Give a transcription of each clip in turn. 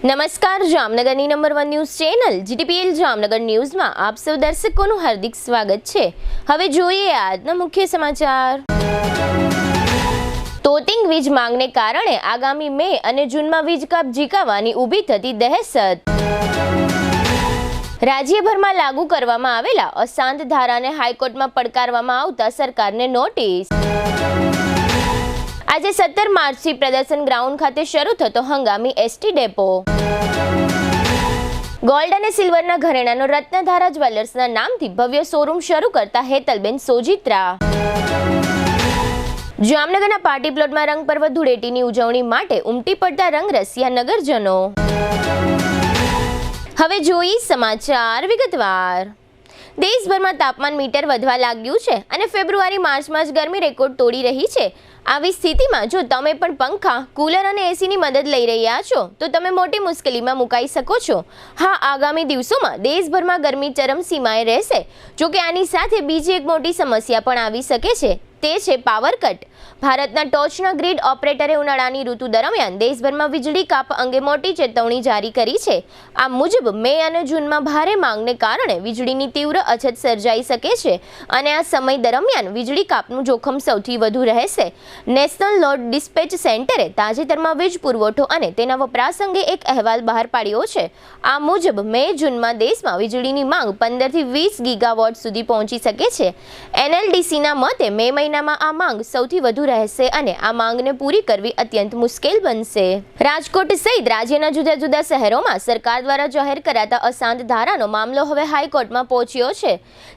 નમસ્કાર, જામનગરની number 1 news channel GTPL Jamnagar ન્યૂઝમાં આપ સૌ દર્શકોનું હાર્દિક સ્વાગત છે। હવે જોઈએ આજના મુખ્ય સમાચાર। તોતિંગ વીજ માંગને કારણે આગામી મે અને જૂનમાં વીજ કાપ ઝીકાવવાની ઊભી થતી દહેશત। રાજ્યભરમાં લાગુ કરવામાં આવેલા અશાંત ધારાને હાઈકોર્ટમાં પડકારવામાં આવતા સરકારને નોટિસ। આજે 17 માર્ચથી પ્રદર્શન ગ્રાઉન્ડ ખાતે શરૂ થતો હંગામી એસટી ડેપો। ગોલ્ડ અને સિલ્વરના ઘરેણાનો રત્નધારા જ્વેલર્સના નામથી ભવ્ય શોરૂમ શરૂ કરતા હેતલબેન સોજિત્રા। જામનગરના પાર્ટી પ્લોટમાં રંગ પર્વ ધૂળેટીની ઉજવણી માટે ઉમટી પડતા રંગરસિયા નગરજનો। હવે જોઈએ સમાચાર વિગતવાર। દેશભરમાં તાપમાન મીટર વધવા લાગ્યું છે અને ફેબ્રુઆરી માર્ચમાં જ ગરમી રેકોર્ડ તોડી રહી છે। આવી સ્થિતિમાં જો તમે પણ પંખા, કુલર અને એસીની મદદ લઈ રહ્યા છો તો તમે મોટી મુશ્કેલીમાં મુકાઈ શકો છો। હા, આગામી દિવસોમાં દેશભરમાં ગરમી ચરમસીમાએ રહેશે। જો કે આની સાથે બીજી એક મોટી સમસ્યા પણ આવી શકે છે, તે છે પાવર કટ। ભારતના ટોચના ગ્રીડ ઓપરેટરે ઉનાળાની ઋતુ દરમિયાન દેશભરમાં વીજળી કાપ અંગે મોટી ચેતવણી જારી કરી છે। આ મુજબ મે અને જૂનમાં ભારે માંગને કારણે વીજળીની તીવ્ર અછત સર્જાઈ શકે છે અને આ સમય દરમિયાન વીજળી કાપનું જોખમ સૌથી વધુ રહેશે। નેશનલ લોડ ડિસ્પેચ સેન્ટરે તાજેતરમાં વીજ પુરવઠો અને તેના વપરાશ અંગે એક અહેવાલ બહાર પાડ્યો છે। આ મુજબ મે જૂનમાં દેશમાં વીજળીની માંગ 15 થી 20 ગીગાવોટ સુધી પહોંચી શકે છે। NLDCના મતે મે મહિનામાં આ માંગ સૌથી વધુ રહેશે અને આ માંગને પૂરી કરવી અત્યંત મુશ્કેલ બનશે। રાજકોટ સહિત રાજ્યના જુદા જુદા શહેરોમાં સરકાર દ્વારા જાહેર કરાતા અશાંત ધારાનો મામલો હવે હાઈકોર્ટમાં પહોંચ્યો છે।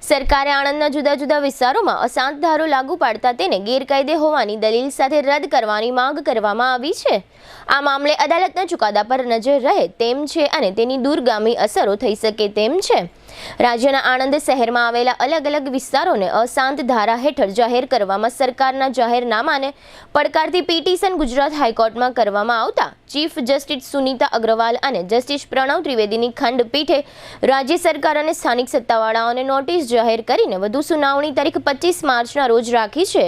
સરકારે આણંદના જુદા જુદા વિસ્તારોમાં અશાંત ધારો લાગુ પાડતા તેને ગેરકાયદે હોવાની દલીલ સાથે રદ કરવાની માંગ કરવામાં આવી છે। આ મામલે અદાલતના ચુકાદા પર નજર રહે તેમ છે અને તેની દૂરગામી અસરો થઈ શકે તેમ છે। રાજ્યના આણંદ શહેરમાં આવેલા અલગ અલગ વિસ્તારોને અશાંત ધારા હેઠળ જાહેર કરવામાં સરકારના જાહેરનામાને પડકારતી પિટિશન ગુજરાત હાઈકોર્ટમાં કરવામાં આવતા ચીફ જસ્ટિસ સુનીતા અગ્રવાલ અને જસ્ટિસ પ્રણવ ત્રિવેદીની ખંડપીઠે રાજ્ય સરકાર અને સ્થાનિક સત્તાવાળાઓને નોટિસ જાહેર કરીને વધુ સુનાવણી તારીખ 25 માર્ચના રોજ રાખી છે।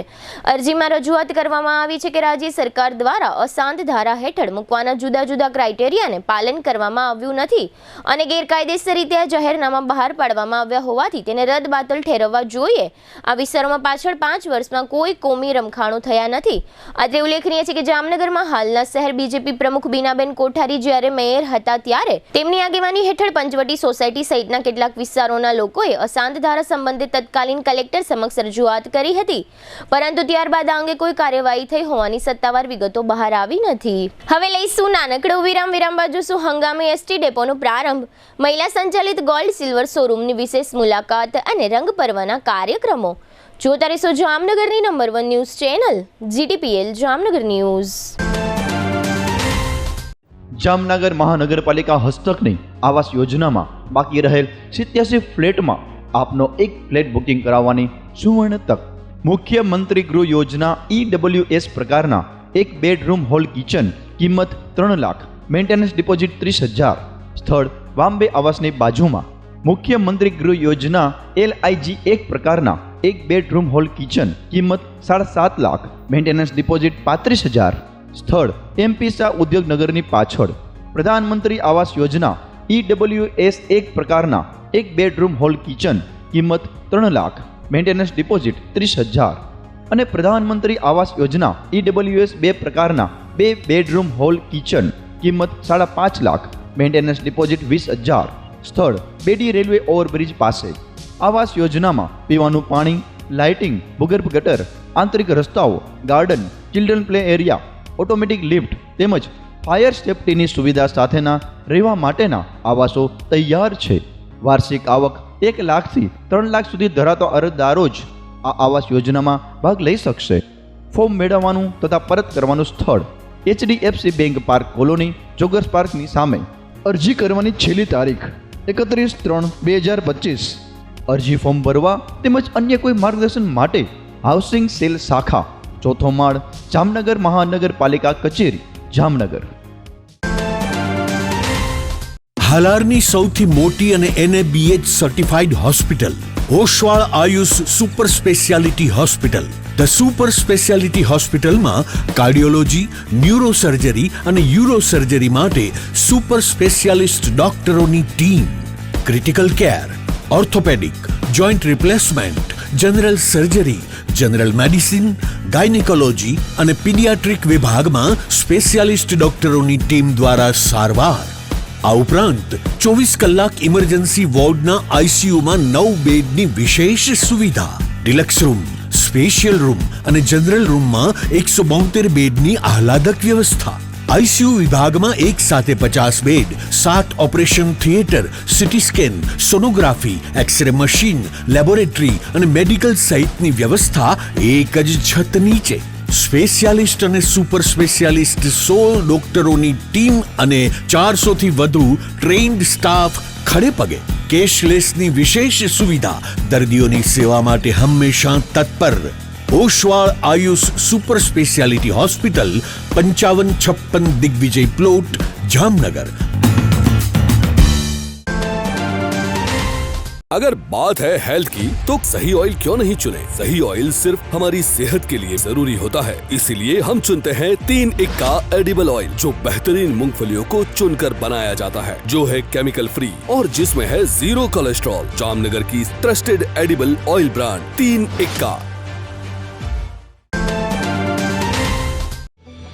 અરજીમાં રજૂઆત કરવામાં આવી છે કે રાજ્ય સરકાર દ્વારા અશાંત ધારા હેઠળ મૂકવાના જુદા જુદા ક્રાઇટેરિયાને પાલન કરવામાં આવ્યું નથી અને ગેરકાયદેસર રીતે આ જાહેરનામા બહાર પાડવામાં આવ્યા હોવાથી તેને રદબાતલ ઠેરવવા જોઈએ। આ વિસ્તારોમાં પાછળ 5 વર્ષમાં કોઈ કોમી રમખાણો થયા નથી। અત્રે ઉલ્લેખનીય છે કે જામનગરમાં હાલના શહેર બીજેપી પ્રમુખ બીનાબેન કોઠારી જ્યારે મેયર હતા ત્યારે તેમની આગેવાની હેઠળ પંચવટી સોસાયટી સહિતના કેટલાક વિસ્તારોના લોકોએ અશાંત ધારા સંબંધે તત્કાલીન કલેક્ટર સમક્ષ રજૂઆત કરી હતી, પરંતુ ત્યારબાદ આ અંગે કોઈ કાર્યવાહી થઈ હોવાની સત્તાવાર વિગતો બહાર આવી નથી। હવે લઈશું નાનકડો વિરામ બાદ જોશું હંગામી એસટી ડેપોનો પ્રારંભ, મહિલા સંચાલિત ગોલ્ડ સિલ્વર શોરૂમની વિશેષ મુલાકાત અને રંગ પર્વના કાર્યક્રમો। જોતા રહેશો જામનગરની number 1 news channel GTPL Jamnagar news. Jamnagar મહાનગરપાલિકા હસ્તકની આવાસ યોજનામાં બાકી રહેલ 87 ફ્લેટમાં આપનો એક ફ્લેટ બુકિંગ કરાવવાની સુવર્ણ તક। મુખ્યમંત્રી ગૃહ યોજના EWS પ્રકારના એક બેડરૂમ હોલ કિચન, કિંમત 3 લાખ, મેન્ટેનન્સ ડિપોઝિટ 30,000, સ્થળ બોમ્બે આવાસની બાજુમાં। મુખ્યમંત્રી ગૃહ યોજના LIG એક પ્રકારના એક બેડરૂમ હોલ કિચન, કિંમત 7.5 લાખ, મેન્ટેનન્સ ડિપોઝિટ 35,000, સ્થળ MP શાહ ઉદ્યોગનગરની પાછળ। પ્રધાનમંત્રી આવાસ યોજના EWS એક પ્રકારના એક બેડરૂમ હોલ કિચન, કિંમત 3 લાખ, મેન્ટેનન્સ ડિપોઝિટ 30,000 અને પ્રધાનમંત્રી આવાસ યોજના EWS 2 પ્રકારના 2 બેડરૂમ હોલ કિચન, કિંમત 5.5 લાખ, મેન્ટેનન્સ ડિપોઝિટ 20,000, સ્થળ બેડી રેલવે ઓવરબ્રિજ પાસે। આવાસ યોજનામાં પીવાનું પાણી, લાઇટિંગ, ભૂગર્ભ ગટર, આંતરિક રસ્તાઓ, garden, children play area, automatic lift તેમજ ફાયર સેફ્ટીની સુવિધા સાથેના રહેવા માટેના આવાસો તૈયાર છે। વાર્ષિક આવક 1 લાખથી 3 લાખ સુધી ધરાવતા અરજદારો જ આ આવાસ યોજનામાં ભાગ લઈ શકશે। ફોર્મ મેળવવાનું તથા પરત કરવાનું સ્થળ HDFC bank park colony, joggers પાર્કની સામે। અરજી કરવાની છેલ્લી તારીખ 31/3/2025। અરજી ફોર્મ ભરવા તેમજ અન્ય કોઈ માર્ગદર્શન માટે હાઉસિંગ સેલ શાખા, 4થો માળ, જામનગર મહાનગરપાલિકા કચેરી, જામનગર। હાલારની સૌથી મોટી અને NABH certified hospital, Oshwal Ayush super speciality hospital the super speciality હોસ્પિટલમાં કાર્ડિયોલોજી, ન્યુરોસર્જરી અને યુરોસર્જરી માટે સુપર સ્પેશિયાલિસ્ટ ડોક્ટરોની team, critical care, orthopaedic, joint replacement, general surgery, general medicine, gynaecology અને પીડિયાટ્રિક વિભાગમાં સ્પેશિયાલિસ્ટ ડોક્ટરોની ટીમ દ્વારા સારવાર. આ ઉપરાંત 24 કલાક ઇમરજન્સી વોર્ડના આઈસીયુમાં 9 બેડની વિશેષ સુવિધા, ડિલક્સ રૂમ, સ્પેશિયલ રૂમ અને જનરલ રૂમમાં 172 બેડની આહલાદક વ્યવસ્થા. આઈસીયુ વિભાગમાં એક સાથે 50 bed, 7 operation theatre, CT scan, sonography, X ray machine, laboratory અને મેડિકલ સહિતની વ્યવસ્થા એક જ છત નીચે. સ્પેશિયાલિસ્ટ અને સુપર સ્પેશિયાલિસ્ટ 16 ડોક્ટરોની ટીમ અને 400 થી વધુ ટ્રેન્ડ સ્ટાફ ખડે પગે. કેશલેસની વિશેષ સુવિધા, દર્દીઓની સેવા માટે હંમેશા તત્પર. Oshwal Ayush super speciality hospital, 5556 Digvijay plot, Jamnagar. अगर बात है हेल्थ की तो सही ऑयल क्यों नहीं चुने? सही ऑयल सिर्फ हमारी सेहत के लिए जरूरी होता है, इसीलिए हम चुनते हैं 3 इक्का एडिबल ऑयल, जो बेहतरीन मूंगफलियों को चुनकर बनाया जाता है, जो है केमिकल फ्री और जिसमें है 0 कोलेस्ट्रॉल. जामनगर की ट्रस्टेड एडिबल ऑयल ब्रांड 3 इक्का.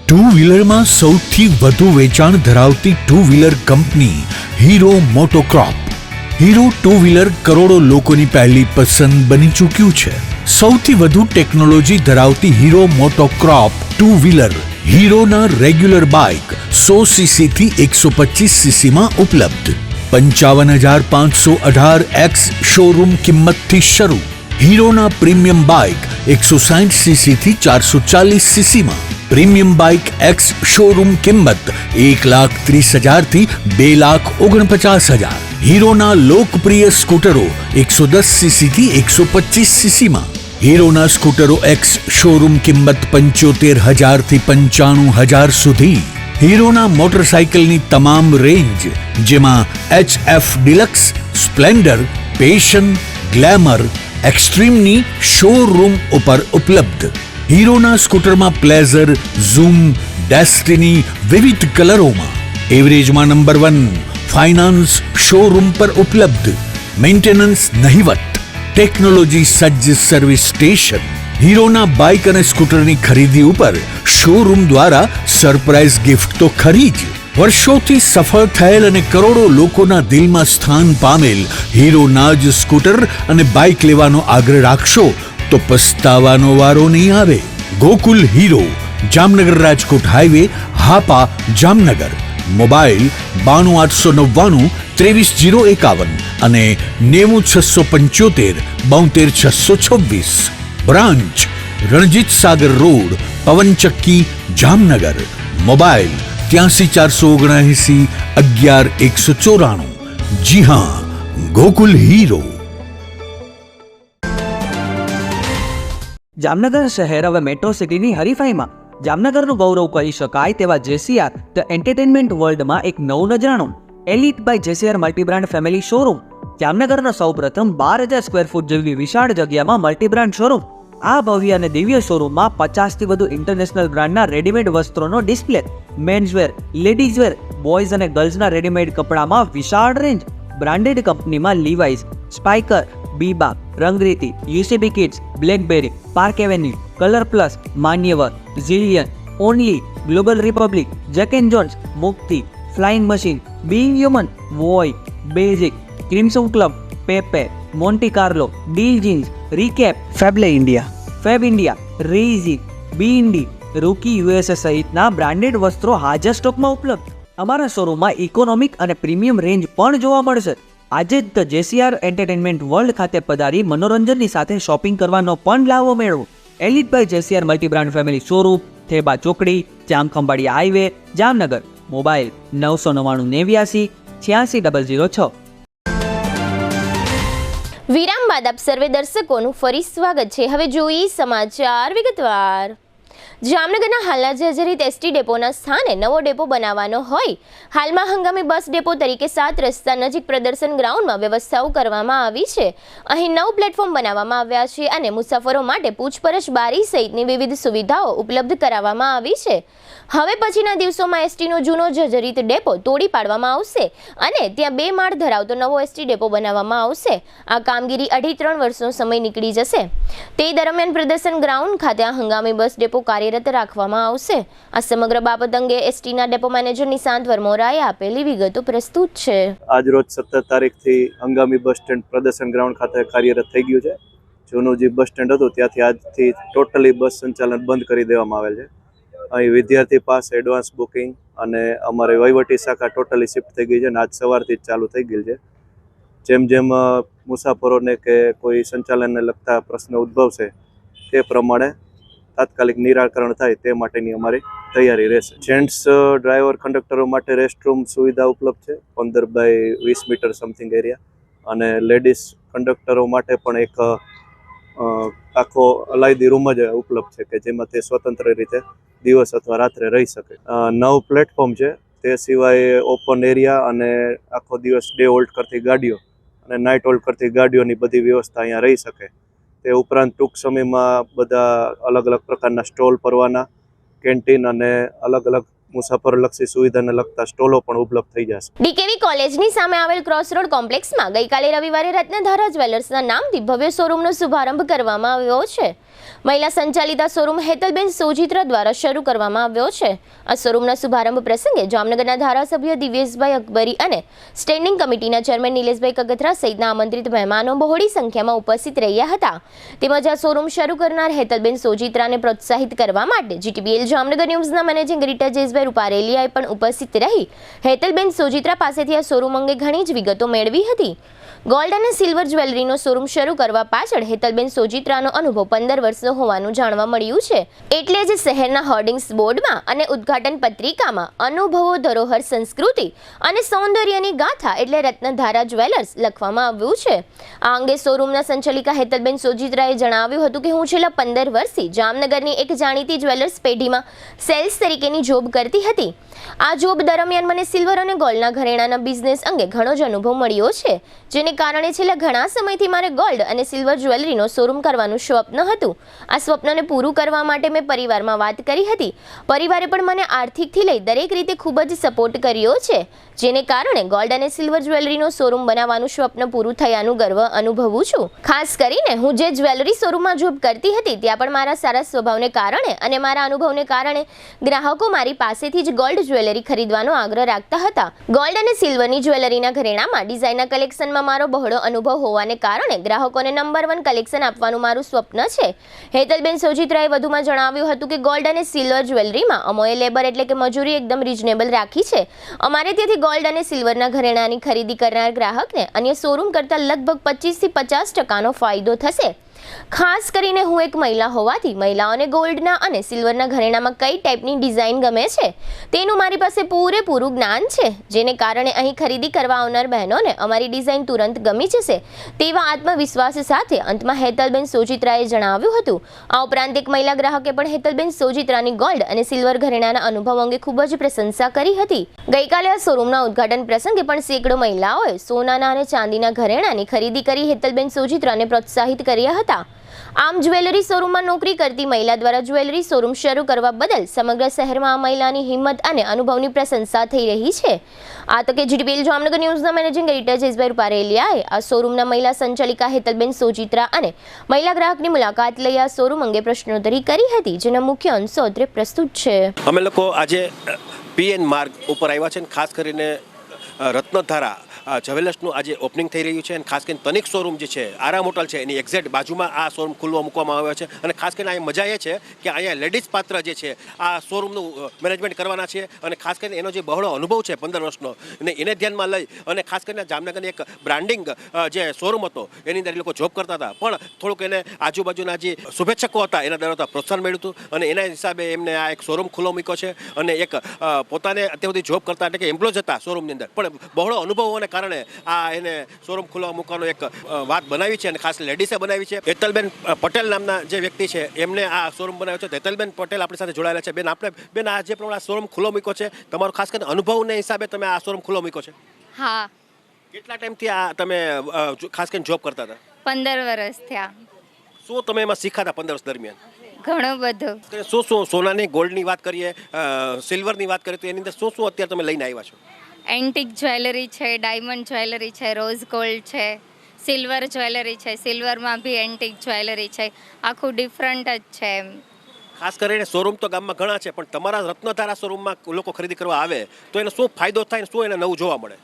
ટુ વ્હીલરમાં સૌથી વધુ વેચાણ ધરાવતી ટુ વ્હીલર કંપની Hero MotoCorp. Hero two wheeler કરોડો લોકોની પહેલી પસંદ બની ચૂક્યું છે. સૌથી વધુ ટેકનોલોજી ધરાવતી હીરો મોટોક્રોપ ટુ વ્હીલર હીરોના રેગ્યુલર બાઇક 100 સીસી થી 125 સીસીમાં ઉપલબ્ધ. 55,518 એક્સ શોરૂમ કિંમતથી શરૂ. હીરોના પ્રીમિયમ બાઇક 160 સીસી થી 440 સીસીમાં. પ્રીમિયમ બાઇક એક્સ શોરૂમ કિંમત 1,30,000 થી 2,49,000. હીરોના લોકપ્રિય સ્કૂટરો 110 સીસી થી 125 સીસીમાં. હીરોના સ્કૂટરો એક્સ શોરૂમ કિંમત 75,000 થી 95,000 સુધી. હીરોના મોટરસાઇકલની તમામ રેન્જ, જેમાં HF Deluxe, Splendor, Passion, Glamour, એક્સ્ટ્રીમની શોરૂમ ઉપર ઉપલબ્ધ. હીરોના સ્કૂટરમાં પ્લેઝર, ઝૂમ, ડેસ્ટિની વિવિધ કલરોમાં. એવરેજમાં નંબર 1. ફાઇનાન્સ શોરૂમ પર ઉપલબ્ધ. મેન્ટેનન્સ નહિવત. ટેકનોલોજી સજ્જ સર્વિસ સ્ટેશન. હીરોના બાઇક અને સ્કૂટરની ખરીદી ઉપર શોરૂમ દ્વારા સરપ્રાઇઝ ગિફ્ટ તો ખરી જ. વર્ષોથી સફળ થયેલ અને કરોડો લોકોના દિલમાં સ્થાન પામેલ હીરોના જ સ્કૂટર અને બાઇક લેવાનો આગ્રહ રાખશો તો પસ્તાવાનો વારો નહીં આવે. Gokul hero, Jamnagar Rajkot highway, Hapa, Jamnagar. Mobile 92,899 23,051 અને 90,675 72,626. Branch Ranjit Sagar road, પવનચક્કી, Jamnagar. Mobile 83,479 11,194. જી હા, ગોકુલ હીરો. જામનગર શહેર હવે મેટ્રો સિટીની હરીફાઈમાં. જામનગરનું ગૌરવ કરી શકાય તેવા જેસીઆર ધ એન્ટરટેનમેન્ટ વર્લ્ડમાં એક નવું નજરાણું. Elite by JCR multibrand family showroom. જામનગરના સૌપ્રથમ 12,000 સ્ક્વેર ફૂટ જેવી વિશાળ જગ્યામાં મલ્ટીબ્રાન્ડ શોરૂમ. આ ભવ્ય અને દિવ્ય શોરૂમમાં 50થી વધુ ઇન્ટરનેશનલ બ્રાન્ડના રેડીમેડ વસ્ત્રોનો ડિસ્પ્લે. મેન્સવેર, લેડીઝવેર, બોયઝ અને ગર્લ્સના રેડીમેડ કપડામાં વિશાળ રેન્જ. બ્રાન્ડેડ કંપનીમાં Levi's, Spykar, Biba, Rangriti, UCB kids, Blackberry, Park Avenue, Colour Plus, Manyavar, Zillion, Only, Global Republic, Jack and Jones, Mukti, Flying Machine, Being Human, Voi, Basics, Crimson Club, Pepe, Monte Carlo, Deal Jeans, Recap, ફેબલે India, Fab India, રેઝી, B ઇન્ડી, Rookie USA સહિતના branded વસ્ત્રો હાજર સ્ટોકમાં ઉપલબ્ધ. અમારા શોરૂમમાં ઇકોનોમિક અને પ્રીમિયમ રેન્જ પણ જોવા મળશે. આજે જ ધ જેસીઆર એન્ટરટેનમેન્ટ વર્લ્ડ ખાતે પધારી મનોરંજનની સાથે શોપિંગ કરવાનો પણ લાવો મેળવો. Elite by JCR multibrand family showroom, Theba ચોકડી, જામખંભાળિયા હાઈવે, જામનગર. મોબાઈલ 999 89 86 006. વિરામ બાદ આપ સર્વે દર્શકોનું ફરી સ્વાગત છે. હવે જોઈએ સમાચાર વિગતવાર. જામનગરના હાલના જર્જરિત એસટી ડેપોના સ્થાને નવો ડેપો બનાવવાનો હોય હાલમાં હંગામી બસ ડેપો તરીકે 7 રસ્તા નજીક પ્રદર્શન ગ્રાઉન્ડમાં વ્યવસ્થાઓ કરવામાં આવી છે. અહીં 9 પ્લેટફોર્મ બનાવવામાં આવ્યા છે અને મુસાફરો માટે પૂછપરછ બારી સહિતની વિવિધ સુવિધાઓ ઉપલબ્ધ કરાવવામાં આવી છે. હવે પછીના દિવસોમાં એસટીનો જૂનો જર્જરિત ડેપો તોડી પાડવામાં આવશે અને ત્યાં 2 માળ ધરાવતો નવો એસટી ડેપો બનાવવામાં આવશે. આ કામગીરી 2.5-3 વર્ષનો સમય નીકળી જશે. તે દરમિયાન પ્રદર્શન ગ્રાઉન્ડ ખાતે આ હંગામી બસ ડેપો કાર્યરત રાખવામાં આવશે. આ સમગ્ર બાબત અંગે એસટીના ડેપો મેનેજર નિશાંત વરમોરાએ આપેલી વિગતો પ્રસ્તુત છે. આજ રોજ 17 તારીખથી હંગામી બસ સ્ટેન્ડ પ્રદર્શન ગ્રાઉન્ડ ખાતે કાર્યરત થઈ ગયું છે. જૂનું જે બસ સ્ટેન્ડ હતું ત્યાંથી આજથી ટોટલી બસ સંચાલન બંધ કરી દેવામાં આવેલ છે. અહીં વિદ્યાર્થી પાસ, એડવાન્સ બુકિંગ અને અમારી વહીવટી શાખા ટોટલી શિફ્ટ થઈ ગઈ છે અને આજ સવારથી જ ચાલુ થઈ ગયેલ છે. જેમ જેમ મુસાફરોને કે કોઈ સંચાલનને લગતા પ્રશ્ન ઉદ્ભવશે તે પ્રમાણે તાત્કાલિક નિરાકરણ થાય તે માટેની અમારી તૈયારી રહેશે. જેન્ટ્સ ડ્રાઈવર કંડક્ટરો માટે રેસ્ટરૂમ સુવિધા ઉપલબ્ધ છે 15 બાય 20 મીટર સમથિંગ એરિયા, અને લેડીઝ કંડક્ટરો માટે પણ એક આખો અલાયદી રૂમ જ ઉપલબ્ધ છે કે જેમાં તે સ્વતંત્ર રીતે દિવસ અથવા રાત્રે રહી શકે. 9 પ્લેટફોર્મ છે. તે સિવાય ઓપન એરિયા અને આખો દિવસ ડે હોલ્ટ કરતી ગાડીઓ અને નાઇટ હોલ્ટ કરતી ગાડીઓની બધી વ્યવસ્થા અહીંયા રહી શકે. તે ઉપરાંત ટૂંક સમયમાં બધા અલગ અલગ પ્રકારના સ્ટોલ પરવાના, કેન્ટીન અને અલગ અલગ મુસાફરલક્ષી સુવિધાને લગતા સ્ટોલો પણ ઉપલબ્ધ થઈ જશે. ડીકેવી કોલેજની સામે આવેલ ક્રોસ રોડ કોમ્પ્લેક્સમાં ગઈકાલે રવિવારે રત્નધારા જ્વેલર્સના નામથી ભવ્ય શોરૂમનો શુભારંભ કરવામાં આવ્યો છે. મહિલા સંચાલિત શોરૂમ હેતલબેન સોજીત્રા દ્વારા શરૂ કરવામાં આવ્યો છે. આ શોરૂમના શુભારંભ પ્રસંગે જામનગરના ધારાસભ્ય દિવ્યેશભાઈ અકબરી અને સ્ટેન્ડિંગ કમિટીના ચેરમેન નિલેશભાઈ કગથરા સહિતના આમંત્રિત મહેમાનો બહોળી સંખ્યામાં ઉપસ્થિત રહ્યા હતા. તેમજ આ શોરૂમ શરૂ કરનાર હેતલબેન સોજીત્રાને પ્રોત્સાહિત કરવા માટે જીટીબીએલ જામનગર ન્યૂઝના મેનેજિંગ એડિટર જયેશભાઈ રૂપારેલિયાએ પણ ઉપસ્થિત રહી હેતલબેન સોજીત્રા પાસેથી આ શોરૂમ અંગે ઘણી જ વિગતો મેળવી હતી. ગોલ્ડ અને સિલ્વર જ્વેલરીનો શોરૂમ શરૂ કરવા પાછળ હેતલબેન સોજીત્રાનો અનુભવ 15 વર્ષનો હોવાનું જાણવા મળ્યું છે. એટલે જ શહેરના હોર્ડિંગ્સ બોર્ડમાં અને ઉદ્ઘાટન પત્રિકામાં અનુભવો, ધરોહર, સંસ્કૃતિ અને સૌંદર્યની ગાથા એટલે રત્નધારા જ્વેલર્સ લખવામાં આવ્યું છે. આ અંગે શોરૂમના સંચાલિકા હેતલબેન સોજીત્રાએ જણાવ્યું હતું કે હું છેલ્લા 15 વર્ષથી જામનગરની એક જાણીતી જ્વેલર્સ પેઢીમાં સેલ્સ તરીકેની જોબ કરતી હતી. આ જોબ દરમિયાન મને સિલ્વર અને ગોલ્ડના ઘરેણાના બિઝનેસ અંગે ઘણો જ અનુભવ મળ્યો છે, જેને કારણે છેલ્લા ઘણા સમયથી મારે ગોલ્ડ અને સિલ્વર જ્વેલરીનો શોરૂમ કરવાનું સ્વપ્ન હતું. આ સ્વપ્નને પૂરું કરવા માટે મેં પરિવારમાં વાત કરી હતી. પરિવારે પણ મને આર્થિકથી લઈ દરેક રીતે ખૂબ જ સપોર્ટ કર્યો છે, જેને કારણે ગોલ્ડ અને સિલ્વર જ્વેલરીનો શોરૂમ બનાવવાનું સ્વપ્ન પૂરું થયાનું ગર્વ અનુભવું છું. ખાસ કરીને હું જે જ્વેલરી શોરૂમમાં જોબ કરતી હતી ત્યાં પણ મારા સારા સ્વભાવને કારણે અને મારા અનુભવને કારણે ગ્રાહકો મારી પાસેથી જ ગોલ્ડ જ્વેલરી ખરીદવાનો આગ્રહ રાખતા હતા. ગોલ્ડ અને સિલ્વરની જ્વેલરીના ઘરેણામાં ડિઝાઇનના કલેક્શનમાં મારો બહોળો અનુભવ હોવાને કારણે ગ્રાહકોને નંબર 1 કલેક્શન આપવાનું મારું સ્વપ્ન છે. હેતલબેન સોજીત્રાએ વધુમાં જણાવ્યું હતું કે ગોલ્ડ અને સિલ્વર જ્વેલરીમાં અમોએ લેબર એટલે કે મજૂરી એકદમ રિઝનેબલ રાખી છે. અમારે ત્યાંથી ગોલ્ડ અને સિલ્વરના ઘરેણાની ખરીદી કરનાર ગ્રાહકને અન્ય શોરૂમ કરતાં લગભગ 25 થી 50% ફાયદો થશે. ખાસ કરીને હું એક મહિલા હોવાથી મહિલાઓને ગોલ્ડના અને સિલ્વરના ઘરેણામાં કઈ ટાઈપની ડિઝાઇન ગમે છે તેનું મારી પાસે પૂરેપૂરું જ્ઞાન છે, જેને કારણે અહીં ખરીદી કરવા આવનાર બહેનોને અમારી ડિઝાઇન તુરંત ગમી જશે તેવા આત્મવિશ્વાસ સાથે અંતમાં હેતલબેન સોજીત્રાએ જણાવ્યું હતું. આ ઉપરાંત એક મહિલા ગ્રાહકે પણ હેતલબેન સોજીત્રાની ગોલ્ડ અને સિલ્વર ઘરેણાના અનુભવ અંગે ખૂબ જ પ્રશંસા કરી હતી. ગઈકાલે આ શોરૂમના ઉદ્ઘાટન પ્રસંગે પણ સેંકડો મહિલાઓએ સોનાના અને ચાંદીના ઘરેણાની ખરીદી કરી હેતલબેન સોજીત્રાને પ્રોત્સાહિત કર્યા હતા. આમ જ્વેલરી શોરૂમમાં નોકરી કરતી મહિલા દ્વારા જ્વેલરી શોરૂમ શરૂ કરવા બદલ સમગ્ર શહેરમાં આ મહિલાની હિંમત અને અનુભવની પ્રશંસા થઈ રહી છે. આ તકે જીટીબીએલ જામનગર ન્યૂઝના મેનેજિંગ એડિટર જયેશભાઈ રૂપારેલિયાએ આ શોરૂમના મહિલા સંચાલિકા હેતલબેન સોજીત્રા અને મહિલા ગ્રાહકની મુલાકાત લઈ આ શોરૂમ અંગે પ્રશ્નોત્તરી કરી હતી, જેના મુખ્ય અંશો અત્રે પ્રસ્તુત છે. અમે લોકો આજે પીએન માર્ગ ઉપર આવ્યા છે અને ખાસ કરીને રત્નધારા જ્વેલર્સનું આજે ઓપનિંગ થઈ રહ્યું છે અને ખાસ કરીને તનિક શોરૂમ જે છે આરામ હોટલ છે એની એક્ઝેક્ટ બાજુમાં આ શોરૂમ ખુલ્લો મૂકવામાં આવ્યો છે. અને ખાસ કરીને અહીંયા મજા એ છે કે અહીંયા લેડીઝ પાત્ર જે છે આ શોરૂમનું મેનેજમેન્ટ કરવાના છે અને ખાસ કરીને એનો જે બહોળો અનુભવ છે 15 વર્ષનો એને ધ્યાનમાં લઈ અને ખાસ કરીને જામનગરની એક બ્રાન્ડિંગ જે શોરૂમ હતો એની અંદર એ લોકો જોબ કરતા હતા, પણ થોડુંક એને આજુબાજુના જે શુભેચ્છકો હતા એના દ્વારા પ્રોત્સાહન મળ્યું હતું અને એના હિસાબે એમને આ એક શોરૂમ ખુલ્લો મૂક્યો છે અને એક પોતાને અત્યાર સુધી જોબ કરતા એટલે કે એમ્પ્લોય હતા શોરૂમની અંદર, પણ બહોળો અનુભવ હોવાને કારણે આ એને શોરૂમ ખુલ્લા મૂકવાનો એક વાત બનાવી છે અને ખાસ લેડીસે બનાવી છે. હેતલબેન પટેલ નામના જે વ્યક્તિ છે એમને આ શોરૂમ બનાવ્યો છે. હેતલબેન પટેલ આપણી સાથે જોડાયેલા છે. બેન, આપણે બેન આ જે પ્રમાણે શોરૂમ ખુલ્લો મૂક્યો છે, તમારો ખાસ કરીને અનુભવને હિસાબે તમે આ શોરૂમ ખુલ્લો મૂક્યો છે. હા, કેટલા ટાઈમથી આ તમે ખાસ કરીને જોબ કરતા હતા? 15 વર્ષ થયા. શું તમે એમાં શીખ્યા હતા 15 વર્ષ દરમિયાન? ઘણું બધું. શું સોનાની ગોલ્ડની વાત કરીએ, સિલ્વરની વાત કરીએ તો એની અંદર શું અત્યારે તમે લઈને આવ્યા છો? એન્ટિક જ્વેલરી છે, ડાયમંડ જ્વેલરી છે, રોઝ ગોલ્ડ છે, સિલ્વર જ્વેલરી છે, સિલ્વરમાં બી એન્ટિક જ્વેલરી છે. આખું ડિફરન્ટ જ છે એમ. ખાસ કરીને શોરૂમ તો ગામમાં ઘણા છે, પણ તમારા રત્નધારા શોરૂમમાં લોકો ખરીદી કરવા આવે તો એને શું ફાયદો થાય ને શું એને નવું જોવા મળે?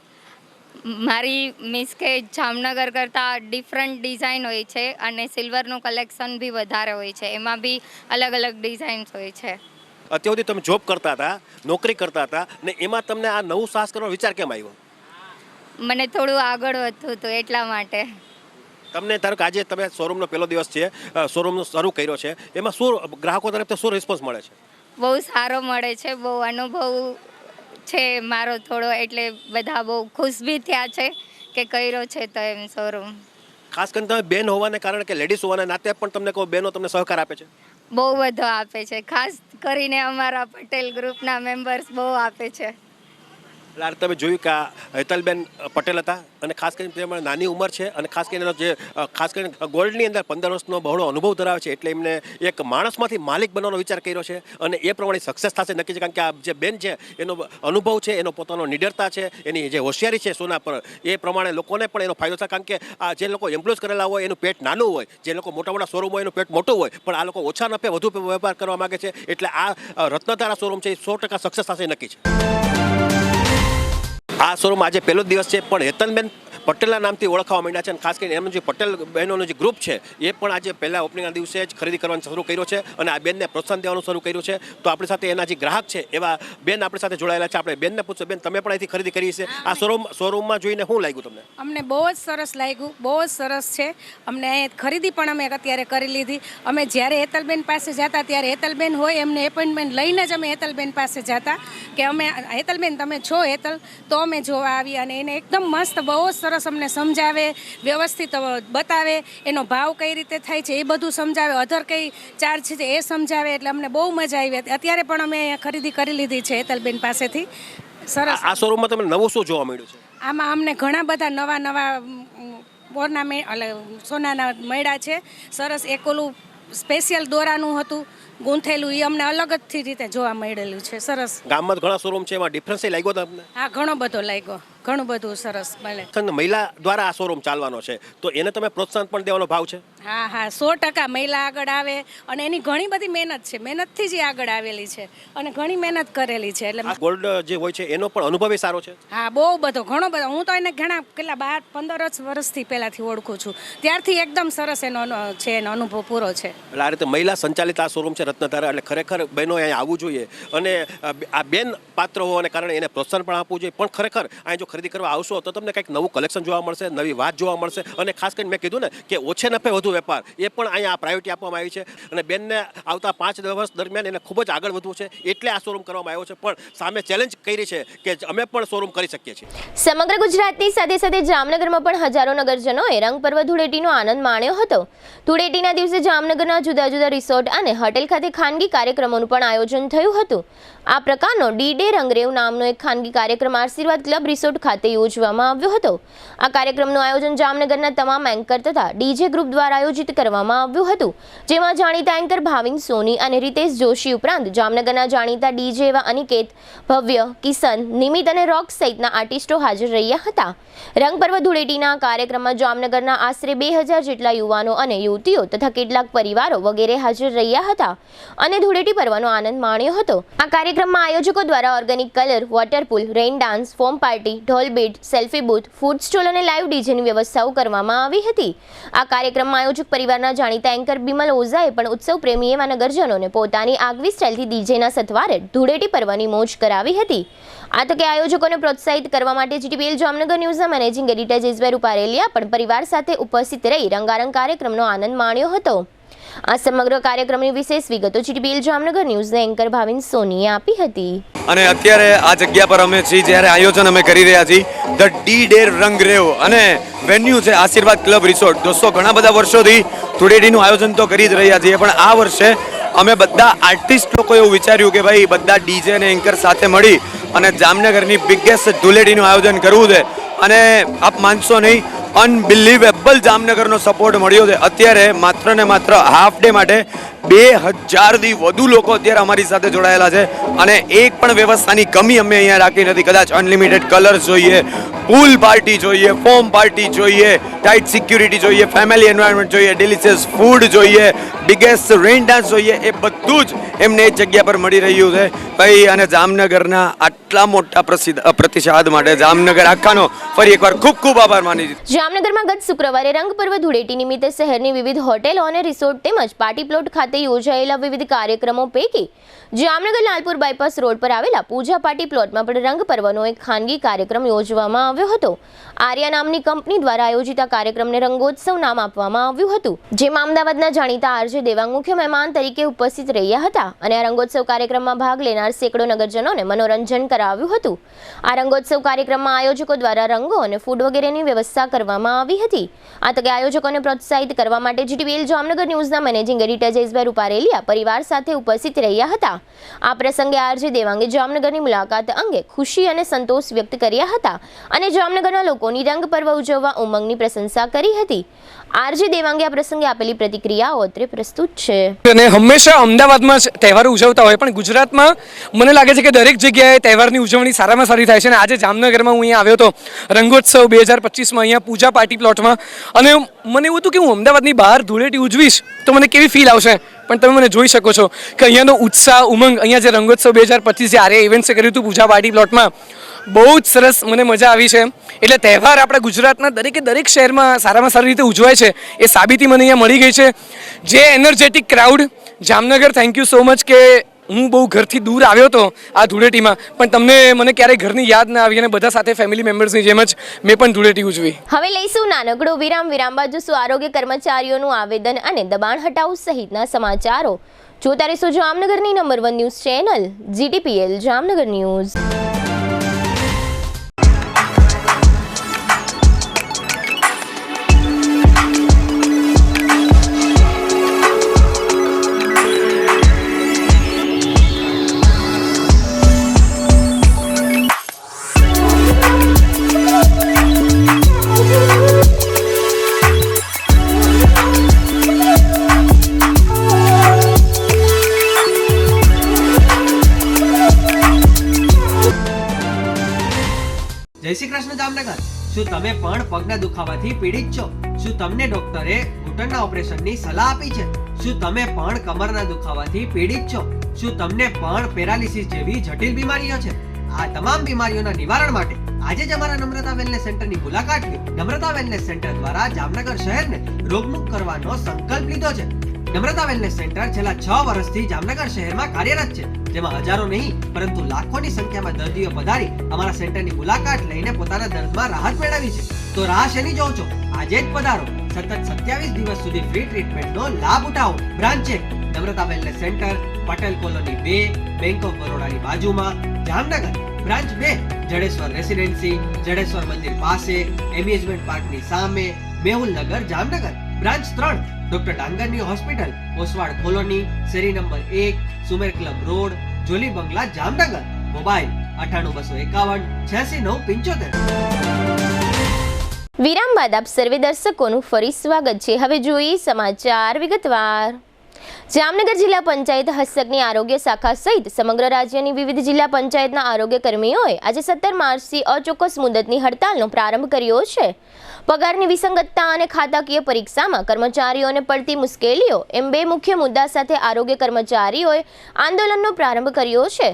મારી મીન્સ કે જામનગર કરતાં ડિફરન્ટ ડિઝાઇન હોય છે અને સિલ્વરનું કલેક્શન બી વધારે હોય છે. એમાં બી અલગ અલગ ડિઝાઇન્સ હોય છે. અત્યાર સુધી તમે જોબ કરતા હતા, નોકરી કરતા હતા ને એમાં તમને આ નવું સાહસ કરવાનો વિચાર કેમ આવ્યો? મને થોડું આગળ વધવું હતું એટલા માટે. તમને ધારો કે આજે તમે શોરૂમનો પહેલો દિવસ છે, શોરૂમનો શરૂ કર્યો છે, એમાં શું ગ્રાહકો તરફથી શું રિસ્પોન્સ મળે છે? બહુ સારો મળે છે, બહુ અનુભવ છે મારો થોડો, એટલે બધા બહુ ખુશ બી થયા છે કે કર્યો છે તો એમ શોરૂમ. ખાસ કરીને તમે બેન હોવાને કારણે કે લેડીઝ હોવાના નાતે પણ તમને કોઈ બહેનો તમને સહકાર આપે છે? બહુ બધો આપે છે, ખાસ કરીને અમારા પટેલ ગ્રુપના મેમ્બર્સ બહુ આપે છે. એટલે તમે જોયું કે આ હેતલબેન પટેલ હતા અને ખાસ કરીને તેમણે નાની ઉંમર છે અને ખાસ કરીને એનો જે ખાસ કરીને ગોલ્ડની અંદર 15 વર્ષનો બહોળો અનુભવ ધરાવે છે, એટલે એમને એક માણસમાંથી માલિક બનવાનો વિચાર કર્યો છે અને એ પ્રમાણે સક્સેસ થશે નક્કી છે. કારણ કે આ જે બેન છે એનો અનુભવ છે, એનો પોતાનો નિડરતા છે, એની જે હોશિયારી છે સોના પર, એ પ્રમાણે લોકોને પણ એનો ફાયદો થાય. કારણ કે આ જે લોકો એમ્પ્લોય કરેલા હોય એનું પેટ નાનું હોય, જે લોકો મોટા મોટા શોરૂમ હોય એનું પેટ મોટું હોય, પણ આ લોકો ઓછા નફે વધુ વેપાર કરવા માગે છે. એટલે આ રત્નધારા શોરૂમ છે એ 100% સક્સેસ થશે નક્કી છે. આ શોરૂમ આજે પહેલો દિવસ છે, પણ હેતલબેન પટેલના નામથી ઓળખાવા માંડ્યા છે અને ખાસ કરીને એમનું જે પટેલ બહેનોનું જે ગ્રુપ છે એ પણ આજે પહેલા ઓપનિંગના દિવસે જ ખરીદી કરવાનું શરૂ કર્યો છે અને આ બેનને પ્રોત્સાહન દેવાનું શરૂ કર્યું છે. તો આપણી સાથે એના જે ગ્રાહક છે એવા બેન આપણી સાથે જોડાયેલા છે. આપણે બેનને પૂછશું, બેન તમે પણ અહીંથી ખરીદી કરી છે, આ શોરૂમમાં જોઈને શું લાગ્યું તમને? અમને બહુ જ સરસ લાગ્યું, બહુ જ સરસ છે. અમને ખરીદી પણ અમે અત્યારે કરી લીધી. અમે જ્યારે હેતલબેન પાસે જતા ત્યારે હેતલબેન હોય એમને એપોઇન્ટમેન્ટ લઈને જ અમે હેતલબેન પાસે જતા કે અમે હેતલબેન તમે છો હેતલ, તો અમે જોવા આવી. અને એને એકદમ મસ્ત, બહુ જ સરસ અમને સમજાવે, વ્યવસ્થિત બતાવે, એનો ભાવ કઈ રીતે થાય છે એ બધું સમજાવે, અધર કઈ ચાર્જ છે એ સમજાવે. એટલે અમને બહુ મજા આવી. અત્યારે પણ અમે ખરીદી કરી લીધી છે હેતલબેન પાસેથી. સરસ. આ શોરૂમમાં તમને નવું શું જોવા મળ્યું છે? આમાં અમને ઘણા બધા નવા ઓર્નામેન્ટ એટલે સોનાના મળ્યા છે. સરસ. એક ઓલું સ્પેશિયલ દોરાનું હતું ગૂંથેલું, એ અમને અલગ જ રીતે જોવા મળેલું છે. સરસ. ગામમાં ઘણા શોરૂમ છે, એમાં ડિફરન્સ લાગ્યો તમને? હા, ઘણો બધો લાગ્યો, ઘણું બધું સરસ મળે. મહિલા દ્વારા આ શોરૂમ ચાલવાનો છે તો એને તમે પ્રોત્સાહન પણ દેવાનો ભાવ છે? હા હા, 100% મહિલા આગળ આવે અને એની ઘણી બધી મહેનત છે, મહેનતથી જ આગળ આવેલી છે અને ઘણી મહેનત કરેલી છે. એટલે ગોલ્ડ જે હોય છે એનો પણ અનુભવ સારો છે? હા, બહુ બધો, ઘણો બધો. હું તો એને ઘણા કેટલા 12-15 વર્ષથી પહેલાથી ઓળખું છું, ત્યારથી એકદમ સરસ એનો છે, એનો અનુભવ પૂરો છે. એટલે આ રીતે મહિલા સંચાલિત આ શોરૂમ છે રત્નધારા, એટલે ખરેખર બહેનો અહીંયા આવવું જોઈએ અને આ બેન પાત્ર હોવાને કારણે એને પ્રોત્સાહન પણ આપવું જોઈએ. પણ ખરેખર અહીં જો ખરીદી કરવા આવશો તો તમને કંઈક નવું કલેક્શન જોવા મળશે, નવી વાત જોવા મળશે અને ખાસ કરીને મેં કીધું ને કે ઓછે નફે વધુ વેપાર, એ પણ અહીંયા પ્રાયોરિટી આપવામાં આવી છે અને બેનને આવતા 5 વર્ષ દરમિયાન એને ખૂબ જ આગળ વધવું છે એટલે આ શોરૂમ કરવામાં આવ્યો છે. પણ સામે ચેલેન્જ કરી છે કે અમે પણ શોરૂમ કરી શકીએ છીએ. સમગ્ર ગુજરાતની સાથે સાથે જામનગરમાં પણ હજારો નગરજનોએ રંગ પર્વ ધૂળેટીનો આનંદ માણ્યો હતો. ધૂળેટીના દિવસે જામનગરના જુદા જુદા રિસોર્ટ અને હોટેલ ખાતે ખાનગી કાર્યક્રમોનું પણ આયોજન થયું હતું. આ પ્રકારનો ડી-ડે રંગરેવ નામનો એક ખાનગી કાર્યક્રમ આશીર્વાદ ક્લબ રિસોર્ટ ખાતે યોજવામાં આવ્યો હતો. આ કાર્યક્રમનું આયોજન જામનગરના તમામ એન્કર તથા ડીજે ગ્રુપ દ્વારા આયોજિત કરવામાં આવ્યું હતું, જેમાં જાણીતા એન્કર ભાવિન સોની અને રીતેશ જોશી ઉપરાંત જામનગરના જાણીતા ડીજે એવા અનિકેત, ભવ્ય, કિશન, નિમિત અને રોક સહિતના આર્ટિસ્ટો હાજર રહ્યા હતા. રંગપર્વ ધૂળેટીના કાર્યક્રમમાં જામનગરના આશરે 2000 જેટલા યુવાનો અને યુવતીઓ તથા કેટલાક પરિવારો વગેરે હાજર રહ્યા હતા અને ધૂળેટી પર્વનો આનંદ માણ્યો હતો. આ કાર્યક્રમમાં આયોજકો દ્વારા organic colour, waterpool, rain dance, foam party, dhol beat, selfie booth, food stall અને લાઈવ ડીજેની વ્યવસ્થાઓ કરવામાં આવી હતી. આ કાર્યક્રમમાં આયોજક પરિવારના જાણીતા એન્કર બિમલ ઓઝાએ પણ ઉત્સવ પ્રેમી એવા નગરજનોને પોતાની આગવી સ્ટાઇલથી ડીજેના સથવારે ધૂળેટી પર્વની મોજ કરાવી હતી. આ તકે આયોજકોને પ્રોત્સાહિત કરવા માટે જીટીપીએલ જામનગર ન્યૂઝના મેનેજિંગ એડિટર જેસભાઈ રૂપારેલિયા પણ પરિવાર સાથે ઉપસ્થિત રહી રંગારંગ કાર્યક્રમનો આનંદ માણ્યો હતો. આ સમગ્ર કાર્યક્રમની વિશેષ વિગતો જીટીપીએલ જામનગર ન્યૂઝના એન્કર ભાવિન સોનીએ આપી હતી. અને અત્યારે આ જગ્યા પર અમે છીએ જ્યારે આયોજન અમે કરી રહ્યા છીએ ધ ડી ડે રંગરેવ અને વેન્યુ છે આશીર્વાદ ક્લબ રિસોર્ટ. દોસ્તો ઘણા બધા વર્ષોથી ધૂળેટીનું આયોજન તો કરી જ રહ્યા છીએ, પણ આ વર્ષે અમે બધા આર્ટિસ્ટ લોકો એવું વિચાર્યું કે ભાઈ બધા ડીજે અને એન્કર સાથે મળી અને જામનગરની બિગેસ્ટ ધૂળેટીનું આયોજન કરવું છે. અને આપ માનશો નહીં, અનબિલીવેબલ જામનગરનો સપોર્ટ મળ્યો છે. અત્યારે માત્ર ને માત્ર હાફ ડે માટે 2000થી વધુ લોકો અત્યારે અમારી સાથે જોડાયેલા છે અને એક પણ વ્યવસ્થાની કમી અમે અહીંયા રાખી નથી. કદાચ અનલિમિટેડ કલર્સ જોઈએ, પૂલ પાર્ટી જોઈએ, ફોમ પાર્ટી જોઈએ, ટાઈટ સિક્યુરિટી જોઈએ, ફેમિલી એન્વાયરમેન્ટ જોઈએ, ડિલિશિયસ ફૂડ જોઈએ, બિગેસ્ટ રેઇન ડાન્સ જોઈએ, એ બધું જ એમને એક જગ્યા પર મળી રહ્યું છે ભાઈ. અને જામનગરના આટલા મોટા પ્રતિસાદ માટે જામનગર આખાનો ફરી એકવાર ખૂબ ખૂબ આભાર માની છે. જામનગરમાં ગત શુક્રવારે રંગ પર્વ ધૂળેટી નિમિત્તે શહેરની વિવિધ હોટેલો અને રિસોર્ટ તેમજ પાર્ટી પ્લોટ ખાતે યોજાયેલા વિવિધ કાર્યક્રમો પૈકી જામનગર લાલપુર બાયપાસ રોડ પર આવેલા પૂજા પાર્ટી પ્લોટમાં પણ રંગ પર્વનો એક ખાનગી કાર્યક્રમ યોજવામાં આવ્યો હતો. આર્યા નામની કંપની દ્વારા આયોજિત આ કાર્યક્રમને રંગોત્સવ નામ આપવામાં આવ્યું હતું, જેમાં અમદાવાદના જાણીતા આરજે દેવાંગ મુખ્ય મહેમાન તરીકે ઉપસ્થિત રહ્યા હતા અને આ રંગોત્સવ કાર્યક્રમમાં ભાગ લેનાર સેંકડો નગરજનોને મનોરંજન કરાવ્યું હતું. આ રંગોત્સવ કાર્યક્રમમાં આયોજકો દ્વારા રંગો અને ફૂડ વગેરેની વ્યવસ્થા કરવામાં આવી હતી. આ તકે આયોજકોને પ્રોત્સાહિત કરવા માટે જીટીપીએલ જામનગર ન્યૂઝના મેનેજિંગ એડિટર જયેશભાઈ રૂપારેલિયા પરિવાર સાથે ઉપસ્થિત રહ્યા હતા. આ પ્રસંગે આરજે દેવાંગે જામનગરની મુલાકાત અંગે ખુશી અને સંતોષ વ્યક્ત કર્યા હતા અને જામનગરના લોકોની રંગ પર્વ ઉજવવા ઉમંગની પ્રશંસા કરી હતી. આરજે દેવાંગે આ પ્રસંગે આપેલી પ્રતિક્રિયાઓ અત્રે પ્રસ્તુત છે. અને હંમેશા અમદાવાદમાં જ તહેવારો ઉજવતા હોય, પણ ગુજરાતમાં મને લાગે છે કે દરેક જગ્યાએ તહેવારની ઉજવણી સારામાં સારી થાય છે. અને આજે જામનગરમાં હું અહીંયા આવ્યો હતો રંગોત્સવ 2025માં અહીંયા પૂજા પાર્ટી પ્લોટમાં, અને મને એવું હતું કે હું અમદાવાદની બહાર ધૂળેટી ઉજવીશ તો મને કેવી ફીલ આવશે. પણ તમે મને જોઈ શકો છો કે અહીંયાનો ઉત્સાહ, ઉમંગ, અહીંયા જે રંગોત્સવ 2025 જે આર્યા ઇવેન્ટ્સે કર્યું હતું પૂજા પાર્ટી પ્લોટમાં, બહુ જ સરસ, મને મજા આવી છે. એટલે તહેવાર આપણા ગુજરાતના દરેક શહેરમાં સારામાં સારી રીતે ઉજવાય છે એ સાબિતી મને અહીંયા મળી ગઈ છે. જે energetic crowd, Jamnagar thank you so much કે હું બહુ ઘરથી દૂર આવ્યો હતો આ ધૂળેટીમાં, પણ મને ક્યારેય ઘરની યાદ ના આવી અને બધા સાથે ફેમિલી મેમ્બર્સની જેમ જ મેં પણ ધૂળેટી ઉજવી. હવે લઈશું નાનકડો વિરામ બાદ જોશું આરોગ્ય કર્મચારીઓનું આવેદન અને દબાણ હટાવ સહિતના સમાચારો. જોતા રહીશું જામનગરની number 1 news channel GTPL Jamnagar news. જય શ્રી કૃષ્ણ જામનગર. શું તમે પણ પગના દુખાવાથી પીડિત છો? શું તમને ડોક્ટરે ઘૂંટણના ઓપરેશનની સલાહ આપી છે? શું તમે પણ કમરના દુખાવાથી પીડિત છો? શું તમને પણ પેરાલિસિસ જેવી જટિલ બીમારીઓ છે? આ તમામ બીમારીઓના નિવારણ માટે આજે જ અમારા નમ્રતા વેલનેસ સેન્ટરની મુલાકાત લો. નમ્રતા વેલનેસ સેન્ટર દ્વારા જામનગર શહેરને રોગમુક્ત કરવાનો સંકલ્પ લીધો છે. નમ્રતા વેલનેસ સેન્ટર છેલ્લા 6 વર્ષથી જામનગર શહેરમાં કાર્યરત છે, જેમાં હજારો નહીં પરંતુ લાખોની સંખ્યામાં દર્દીઓ પધારી અમારા સેન્ટરની મુલાકાત લઈને પોતાના દર્દમાં રાહત મેળવી છે. તો રાહ શેની જોવો છો? આજે જ પધારો. સતત 27 દિવસ સુધી ફ્રી ટ્રીટમેન્ટનો લાભ ઉઠાવો. Branch 1 Namrata wellness centre, Patel colony 2, bank of બરોડાની બાજુમાં, જામનગર. બ્રાન્ચ 2 જડેશ્વર રેસિડેન્સી, જડેશ્વર મંદિર પાસે, એમ્યુઝમેન્ટ પાર્કની સામે, મેહુલનગર, જામનગર. બ્રાન્ચ 3 ડોક્ટર ડાંગરની હોસ્પિટલ, ઓસવાડ કોલોની, શેરી number 1, Sumer club road, Jolly બંગલા, જામનગર. મોબાઈલ 98 251 86 975. વિરામ બાદ આપ સર્વે દર્શકોનું ફરી સ્વાગત છે. હવે જોઈએ સમાચાર વિગતવાર. જામનગર જિલ્લા પંચાયત હસ્તકની આરોગ્ય શાખા સહિત સમગ્ર રાજ્યની વિવિધ જિલ્લા પંચાયતના આરોગ્ય કર્મીઓએ આજે 17 માર્ચથી અચોક્કસ મુદતની હડતાલનો પ્રારંભ કર્યો છે. પગારની વિસંગતતા અને ખાતાકીય પરીક્ષામાં કર્મચારીઓને પડતી મુશ્કેલીઓ એમ 2 મુખ્ય મુદ્દા સાથે આરોગ્ય કર્મચારીઓએ આંદોલનનો પ્રારંભ કર્યો છે.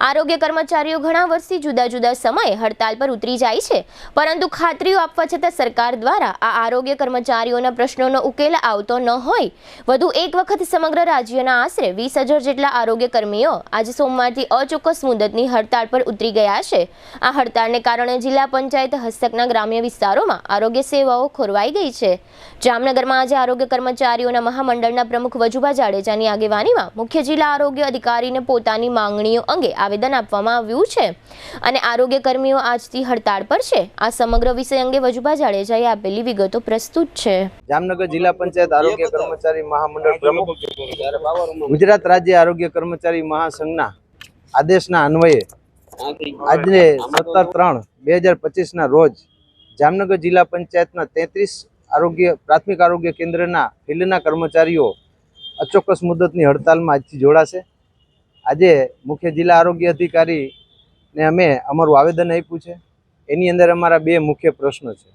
આરોગ્ય કર્મચારીઓ ઘણા વર્ષથી જુદા જુદા સમયે હડતાલ પર ઉતરી જાય છે, પરંતુ ખાતરીઓ આપવા છતાં સરકાર દ્વારા આ આરોગ્ય કર્મચારીઓના પ્રશ્નોનો ઉકેલ આવતો ન હોય. વધુ એક વખત સમગ્ર રાજ્યના આશરે 20,000 જેટલા આરોગ્ય કર્મીઓ આજે સોમવારથી અચોક્કસ મુદતની હડતાળ પર ઉતરી ગયા છે. આ હડતાળને કારણે જિલ્લા પંચાયત હસ્તકના ગ્રામ્ય વિસ્તારોમાં આરોગ્ય સેવાઓ ખોરવાઈ ગઈ છે. જામનગરમાં આજે આરોગ્ય કર્મચારીઓના મહામંડળના પ્રમુખ વજુભા જાડેજાની આગેવાનીમાં મુખ્ય જિલ્લા આરોગ્ય અધિકારીને પોતાની માંગણીઓ અંગે આવેદન આપવામાં આવ્યું છે અને આરોગ્ય કર્મીઓ આજથી હડતાળ પર છે. આ સમગ્ર વિષય અંગે વજુભા જાડેજાએ આપેલી વિગતો પ્રસ્તુત છે. જામનગર જિલ્લા પંચાયત આરોગ્ય કર્મચારી મહામંડળ પ્રમુખ ગુજરાત રાજ્ય આરોગ્ય કર્મચારી મહાસંઘના આદેશના અન્વયે આજે 17/3/2025 રોજ જામનગર જિલ્લા પંચાયતના 33 પ્રાથમિક આરોગ્ય કેન્દ્રના ફિલ્ડના કર્મચારીઓ અચોક્કસ મુદતની હડતાલમાં આજથી જોડાશે. આજે મુખ્ય જિલ્લા આરોગ્ય અધિકારીને અમે અમારું આવેદન આપ્યું છે. એની અંદર અમારા 2 મુખ્ય પ્રશ્નો છે.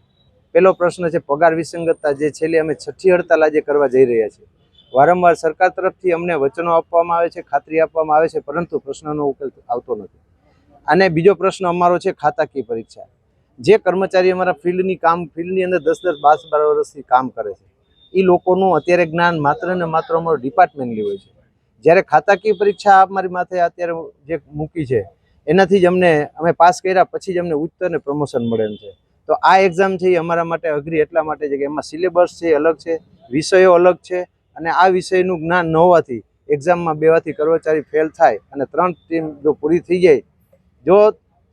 પહેલો પ્રશ્ન છે પગાર વિસંગતતા, જે છેલ્લે અમે 6ઠ્ઠી હડતાલ આજે કરવા જઈ રહ્યા છીએ. વારંવાર સરકાર તરફથી અમને વચનો આપવામાં આવે છે, ખાતરી આપવામાં આવે છે, પરંતુ પ્રશ્નનો ઉકેલ આવતો નથી. અને બીજો પ્રશ્ન અમારો છે ખાતાકીય પરીક્ષા. જે કર્મચારી અમારા ફિલ્ડની અંદર 10-12 વર્ષથી કામ કરે છે, એ લોકોનું અત્યારે જ્ઞાન માત્ર ને માત્ર અમારું ડિપાર્ટમેન્ટલી હોય છે. જ્યારે ખાતાકીય પરીક્ષા અમારી માથે અત્યારે જે મૂકી છે એનાથી જ અમે પાસ કર્યા પછી જ અમને ઉચ્ચ અને પ્રમોશન મળે એમ છે. તો આ એક્ઝામ છે એ અમારા માટે અઘરી એટલા માટે છે કે એમાં સિલેબસ છે એ અલગ છે, વિષયો અલગ છે, અને આ વિષયનું જ્ઞાન ન હોવાથી એક્ઝામમાં 2 વારથી કર્મચારી ફેલ થાય અને 3 ટીમ જો પૂરી થઈ જાય, જો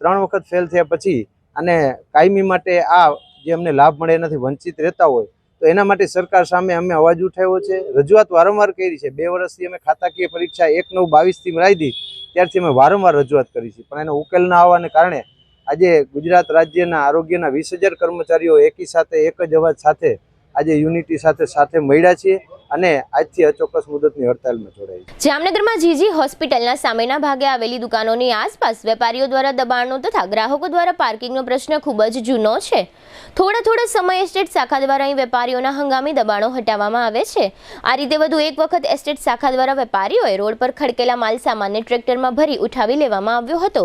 3 વખત ફેલ થયા પછી અને કાયમી માટે આ જે અમને લાભ મળે એનાથી વંચિત રહેતા હોય તો એના માટે સરકાર સામે અમે અવાજ ઉઠાવ્યો છે, રજૂઆત વારંવાર કરી છે. 2 વર્ષથી અમે ખાતાકીય પરીક્ષા 1/9/22 મરાવી હતી, ત્યારથી અમે વારંવાર રજૂઆત કરી છે, પણ એનો ઉકેલ ના આવવાને કારણે આજે ગુજરાત રાજ્યના આરોગ્યના 20,000 કર્મચારીઓ એકી સાથે એક જ અવાજ સાથે આજે યુનિટી સાથે મળ્યા છીએ અને આજથી અચોક્કસ મુદતની હડતાલમાં જોડાઈ. જામનગરમાં જીજી હોસ્પિટલના સામેના ભાગે આવેલી દુકાનોની આસપાસ વેપારીઓ દ્વારા દબાણનો તથા ગ્રાહકો દ્વારા પાર્કિંગનો પ્રશ્ન ખૂબ જ જૂનો છે. થોડા સમય એસ્ટેટ શાખા દ્વારા અહીં વેપારીઓના હંગામી દબાણો હટાવવામાં આવે છે. આ રીતે વધુ એક વખત એસ્ટેટ શાખા દ્વારા વેપારીઓએ રોડ પર ખડકેલા માલ સામાનને ટ્રેક્ટરમાં ભરી ઉઠાવી લેવામાં આવ્યો હતો.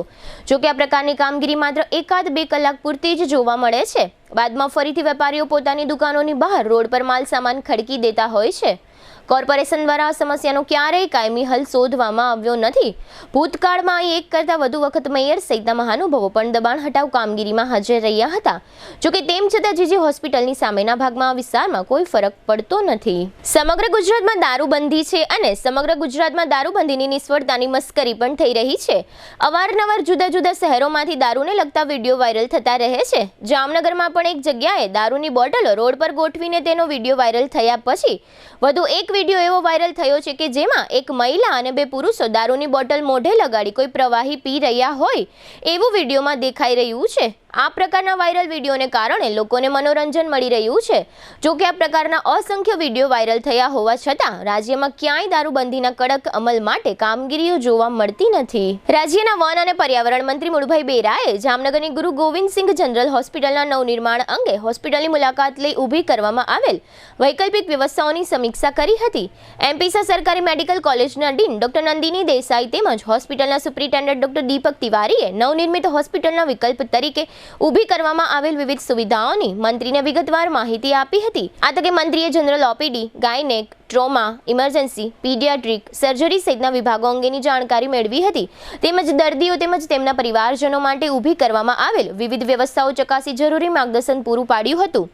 જોકે આ પ્રકારની કામગીરી માત્ર 1-2 કલાક પૂરતી જ જોવા મળે છે. બાદમાં ફરીથી વેપારીઓ પોતાની દુકાનોની બહાર રોડ પર માલ સામાન ખડકી દેતા હોય છે. કોર્પોરેશન દ્વારા આ સમસ્યાનો ક્યારેય કાયમી હલ શોધવામાં આવ્યો નથી. ભૂતકાળમાં અહીં 1 કરતાં વધુ વખત મેયર સહિતના મહાનુભાવો પણ દબાણ હટાવ કામગીરીમાં હાજર રહ્યા હતા. જોકે તેમ છતાં જીજી હોસ્પિટલની સામેના ભાગમાં આ વિસ્તારમાં કોઈ ફરક પડતો નથી. સમગ્ર ગુજરાતમાં દારૂબંધી છે અને સમગ્ર ગુજરાતમાં દારૂબંધીની નિષ્ફળતાની મસ્કરી પણ થઈ રહી છે. અવારનવાર જુદા શહેરોમાંથી દારૂને લગતા વિડીયો વાયરલ થતા રહે છે. જામનગરમાં પણ એક જગ્યાએ દારૂની બોટલો રોડ પર ગોઠવીને તેનો વિડીયો વાયરલ થયા પછી વધુ એક વિડીયો એવો વાયરલ થયો છે કે જેમાં એક મહિલા અને 2 પુરુષો દારૂની બોટલ મોઢે લગાડી કોઈ પ્રવાહી પી રહ્યા હોય એવું વિડીયોમાં દેખાઈ રહ્યું છે. આ પ્રકારના વાયરલ વિડીયોને કારણે લોકોને મનોરંજન મળી રહ્યું છે. જો કે આ પ્રકારના અસંખ્ય વિડીયો વાયરલ થયા હોવા છતાં રાજ્યમાં ક્યાંય દારૂબંધીના કડક અમલ માટે કામગીરીઓ જોવા મળતી નથી. રાજ્યના વન અને પર્યાવરણ મંત્રી મુળભાઈ બેરાએ જામનગરની ગુરુ ગોવિંદસિંઘ જનરલ હોસ્પિટલના નવનિર્માણ અંગે હોસ્પિટલની મુલાકાત લઈ ઊભી કરવામાં આવેલ વૈકલ્પિક વ્યવસ્થાઓની સમીક્ષા કરી હતી. એમપીસા સરકારી મેડિકલ કોલેજના ડીન ડોક્ટર નંદિની દેસાઈ તેમજ હોસ્પિટલના સુપ્રિન્ટેન્ડન્ટ ડોક્ટર દીપક તિવારીએ નવનિર્મિત હોસ્પિટલના વિકલ્પ તરીકે ઊભી કરવામાં આવેલ વિવિધ સુવિધાઓની મંત્રીને વિગતવાર માહિતી આપી હતી. આ તકે મંત્રીએ general OPD, gynaec, trauma, emergency, paediatric, surgery સહિતના વિભાગો અંગેની જાણકારી મેળવી હતી. તેમજ દર્દીઓ તેમજ તેમના પરિવારજનો માટે ઊભી કરવામાં આવેલ વિવિધ વ્યવસ્થાઓ ચકાસી જરૂરી માર્ગદર્શન પૂરું પાડ્યું હતું.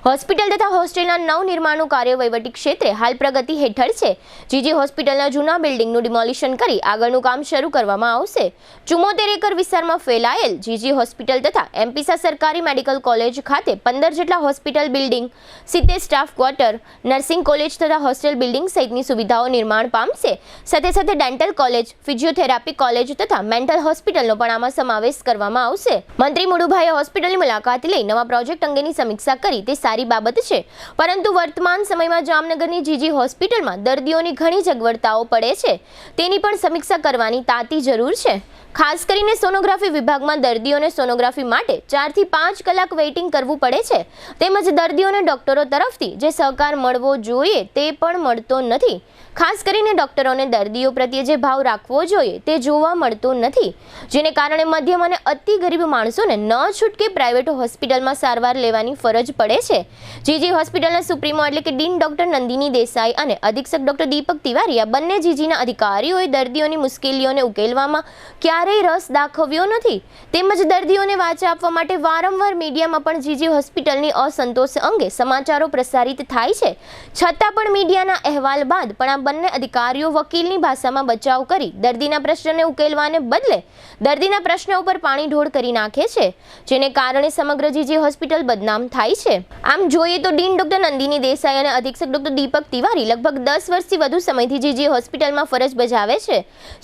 હોસ્પિટલ તથા હોસ્ટેલના નવનિર્માણનું કાર્ય વહીવટી ક્ષેત્રે હાલ પ્રગતિ હેઠળ છે. જીજી હોસ્પિટલના જૂના બિલ્ડિંગનું ડિમોલિશન કરી આગળનું કામ શરૂ કરવામાં આવશે. 74 એકર વિસ્તારમાં ફેલાયેલ જીજી હોસ્પિટલ તથા એમપીસા સરકારી મેડિકલ કોલેજ ખાતે 15 જેટલા hospital building, 70 staff quarter, nursing college તથા હોસ્ટેલ બિલ્ડિંગ સહિતની સુવિધાઓ નિર્માણ પામશે. સાથે ડેન્ટલ કોલેજ, ફિઝિયોથેરાપી કોલેજ તથા મેન્ટલ હોસ્પિટલનો પણ આમાં સમાવેશ કરવામાં આવશે. મંત્રી મુળુભાઈએ હોસ્પિટલની મુલાકાત લઈ નવા પ્રોજેક્ટ અંગેની સમીક્ષા કરી તે સારી બાબત છે, પરંતુ વર્તમાન સમયમાં જામનગરની જીજી હોસ્પિટલમાં દર્દીઓની ઘણી જગવડતાઓ પડે છે. તેની પણ સમીક્ષા કરવાની તાતી જરૂર છે. ખાસ કરીને સોનોગ્રાફી વિભાગમાં દર્દીઓને સોનોગ્રાફી માટે 4 થી 5 કલાક વેઇટિંગ કરવું પડે છે. તેમજ દર્દીઓને ડોક્ટરો તરફથી જે સહકાર મળવો જોઈએ તે પણ મળતો નથી. ખાસ કરીને ડોક્ટરોને દર્દીઓ પ્રત્યે જે ભાવ રાખવો જોઈએ તે જોવા મળતો નથી, જેને કારણે મધ્યમ અને અતિ ગરીબ માણસોને ન છૂટકે પ્રાઇવેટ હોસ્પિટલમાં સારવાર લેવાની ફરજ પડે આવે છે. જીજી હોસ્પિટલના સુપ્રીમો એટલે કે ડીન ડોક્ટર નંદિની દેસાઈ અને અધિક્ષક ડોક્ટર દીપક તિવારી આ બંને જીજીના અધિકારીઓએ દર્દીઓની મુશ્કેલીઓને ઉકેલવામાં ક્યારેય રસ દાખવ્યો નથી તેમજ દર્દીઓને વાચા આપવા માટે વારંવાર મીડિયામાં પણ જીજી હોસ્પિટલની અસંતોષ અંગે સમાચારો પ્રસારિત થાય છે. છતાં પણ મીડિયાના અહેવાલ બાદ પણ આ બંને અધિકારીઓ વકીલની ભાષામાં બચાવ કરી દર્દીના પ્રશ્નને ઉકેલવાને બદલે દર્દીના પ્રશ્ન ઉપર પાણી ઢોળ કરી નાખે છે, જેને કારણે સમગ્ર જીજી હોસ્પિટલ બદનામ થાય છે. આમ જોઈએ તો ડીન ડોક્ટર નંદિની દેસાઈ અને અધિક્ષક ડોક્ટર દીપક તિવારી લગભગ 10 વર્ષથી વધુ સમયથી જીજી હોસ્પિટલમાં ફરજ બજાવે છે,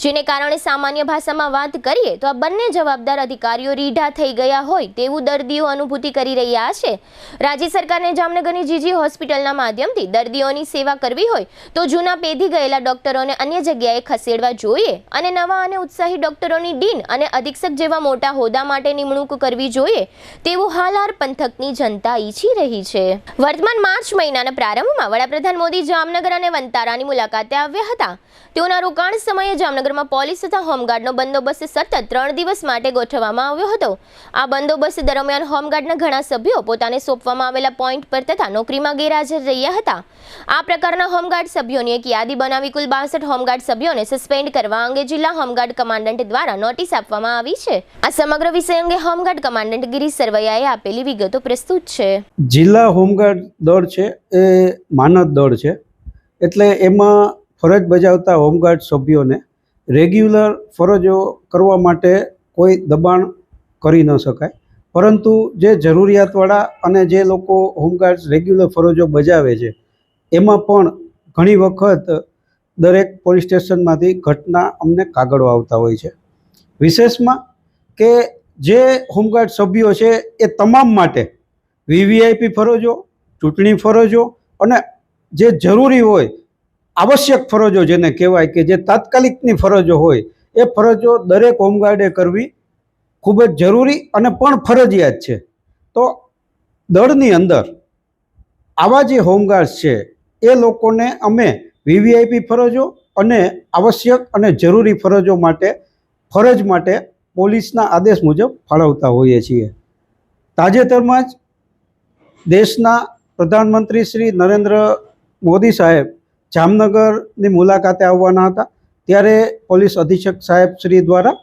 જેને કારણે સામાન્ય ભાષામાં વાત કરીએ તો આ બંને જવાબદાર અધિકારીઓ રીઢા થઈ ગયા હોય તેવું દર્દીઓ અનુભૂતિ કરી રહ્યા છે. રાજ્ય સરકારને જામનગરની જીજી હોસ્પિટલના માધ્યમથી દર્દીઓની સેવા કરવી હોય તો જૂના પેઢી ગયેલા ડોક્ટરોને અન્ય જગ્યાએ ખસેડવા જોઈએ અને નવા અને ઉત્સાહી ડોક્ટરોની ડીન અને અધિક્ષક જેવા મોટા હોદ્દા માટે નિમણૂક કરવી જોઈએ તેવું હાલાર પંથકની જનતા ઈચ્છી રહી છે. વર્તમાન માર્ચ મહિનાના પ્રારંભમાં વડાપ્રધાન મોદી જામનગર અને વંતારાની મુલાકાતે આવ્યા હતા. તેઓના રોકાણ સમયે જામનગરમાં પોલીસ તથા હોમગાર્ડનો બંદોબસ્ત સતત 3 દિવસ માટે ગોઠવવામાં આવ્યો હતો. આ બંદોબસ્ત દરમિયાન હોમગાર્ડના ઘણા સભ્યો પોતાને સોંપવામાં આવેલા પોઈન્ટ પર તથા નોકરીમાં ગેરહાજર રહ્યા હતા. આ પ્રકારના હોમગાર્ડ સભ્યોની એક યાદી બનાવી કુલ 62 હોમગાર્ડ સભ્યોને સસ્પેન્ડ કરવા અંગે જિલ્લા હોમગાર્ડ કમાન્ડન્ટ દ્વારા નોટિસ આપવામાં આવી છે. આ સમગ્ર વિષય અંગે હોમગાર્ડ કમાન્ડન્ટ ગિરીશ સરવૈયાએ આપેલી વિગતો પ્રસ્તુત છે. જિલ્લા હોમગાર્ડ દળ છે એ માનદ દળ છે, એટલે એમાં ફરજ બજાવતા હોમગાર્ડ સભ્યોને રેગ્યુલર ફરજો કરવા માટે કોઈ દબાણ કરી ન શકાય, પરંતુ જે જરૂરિયાતવાળા અને જે લોકો હોમગાર્ડ રેગ્યુલર ફરજો બજાવે છે એમાં પણ ઘણી વખત દરેક પોલીસ સ્ટેશનમાંથી ઘટના અમને કાગળો આવતા હોય છે. વિશેષમાં કે જે હોમગાર્ડ સભ્યો છે એ તમામ માટે વીવીઆઈપી ફરજો, ચૂંટણી ફરજો અને જે જરૂરી હોય આવશ્યક ફરજો જેને કહેવાય કે જે તાત્કાલિકની ફરજો હોય એ ફરજો દરેક હોમગાર્ડે કરવી ખૂબ જ જરૂરી અને પણ ફરજિયાત છે. તો દળની અંદર આવા જે હોમગાર્ડ્સ છે એ લોકોને અમે વીવીઆઈપી ફરજો અને આવશ્યક અને જરૂરી ફરજો માટે ફરજ માટે પોલીસના આદેશ મુજબ ફાળવતા હોઈએ છીએ. તાજેતરમાં જ દેશના પ્રધાનમંત્રી શ્રી નરેન્દ્ર મોદી સાહેબ જામનગરની મુલાકાતે આવવાના હતા, ત્યારે પોલીસ અધિક્ષક સાહેબ શ્રી દ્વારા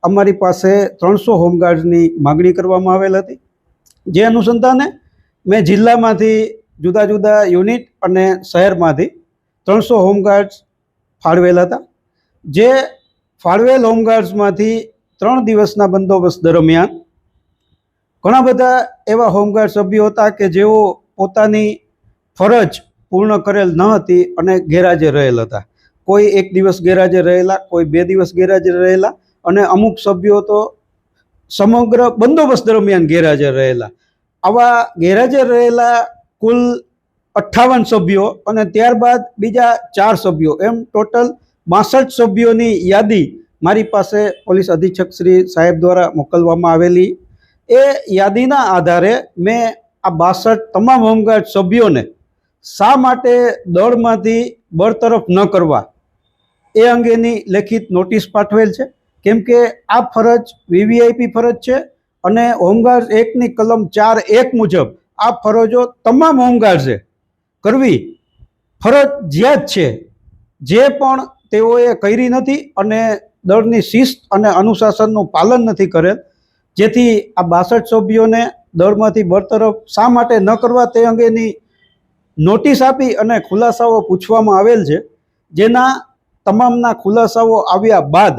અમારી પાસે 300 હોમગાર્ડ્સની માગણી કરવામાં આવેલ હતી. જે અનુસંધાને મેં જિલ્લામાંથી જુદા જુદા યુનિટ અને શહેરમાંથી 300 હોમગાર્ડ્સ ફાળવેલ હતા. જે ફાળવેલ હોમગાર્ડ્સમાંથી 3 દિવસના બંદોબસ્ત દરમિયાન ઘણા બધા એવા હોમગાર્ડ સભ્યો હતા કે જેઓ પોતાની ફરજ પૂર્ણ કરેલ ન હતી અને ગેરહાજર રહેલ હતા. કોઈ 1 દિવસ ગેરહાજર રહેલા, કોઈ 2 દિવસ ગેરહાજર રહેલા અને અમુક સભ્યો તો સમગ્ર બંદોબસ્ત દરમિયાન ગેરહાજર રહેલા. આવા ગેરહાજર રહેલા કુલ 58 સભ્યો અને ત્યારબાદ બીજા 4 સભ્યો એમ ટોટલ 62 સભ્યોની યાદી મારી પાસે પોલીસ અધિક્ષક શ્રી સાહેબ દ્વારા મોકલવામાં આવેલી. એ યાદીના આધારે મેં આ 62 તમામ હોમગાર્ડ સભ્યોને શા માટે દળમાંથી બરતરફ ન કરવા એ અંગેની લેખિત નોટિસ પાઠવેલ છે. કેમ કે આ ફરજ વીવીઆઈપી ફરજ છે અને હોમગાર્ડ એક્ટની કલમ 4(1) મુજબ આ ફરજો તમામ હોમગાર્ડ્સે કરવી ફરજિયાત છે, જે પણ તેઓએ કરી નથી અને દળની શિસ્ત અને અનુશાસનનું પાલન નથી કરેલ. જેથી આ 62 સભ્યોને દળમાંથી બરતરફ શા માટે ન કરવા તે અંગેની નોટિસ આપી અને ખુલાસાઓ પૂછવામાં આવેલ છે. જેના તમામના ખુલાસાઓ આવ્યા બાદ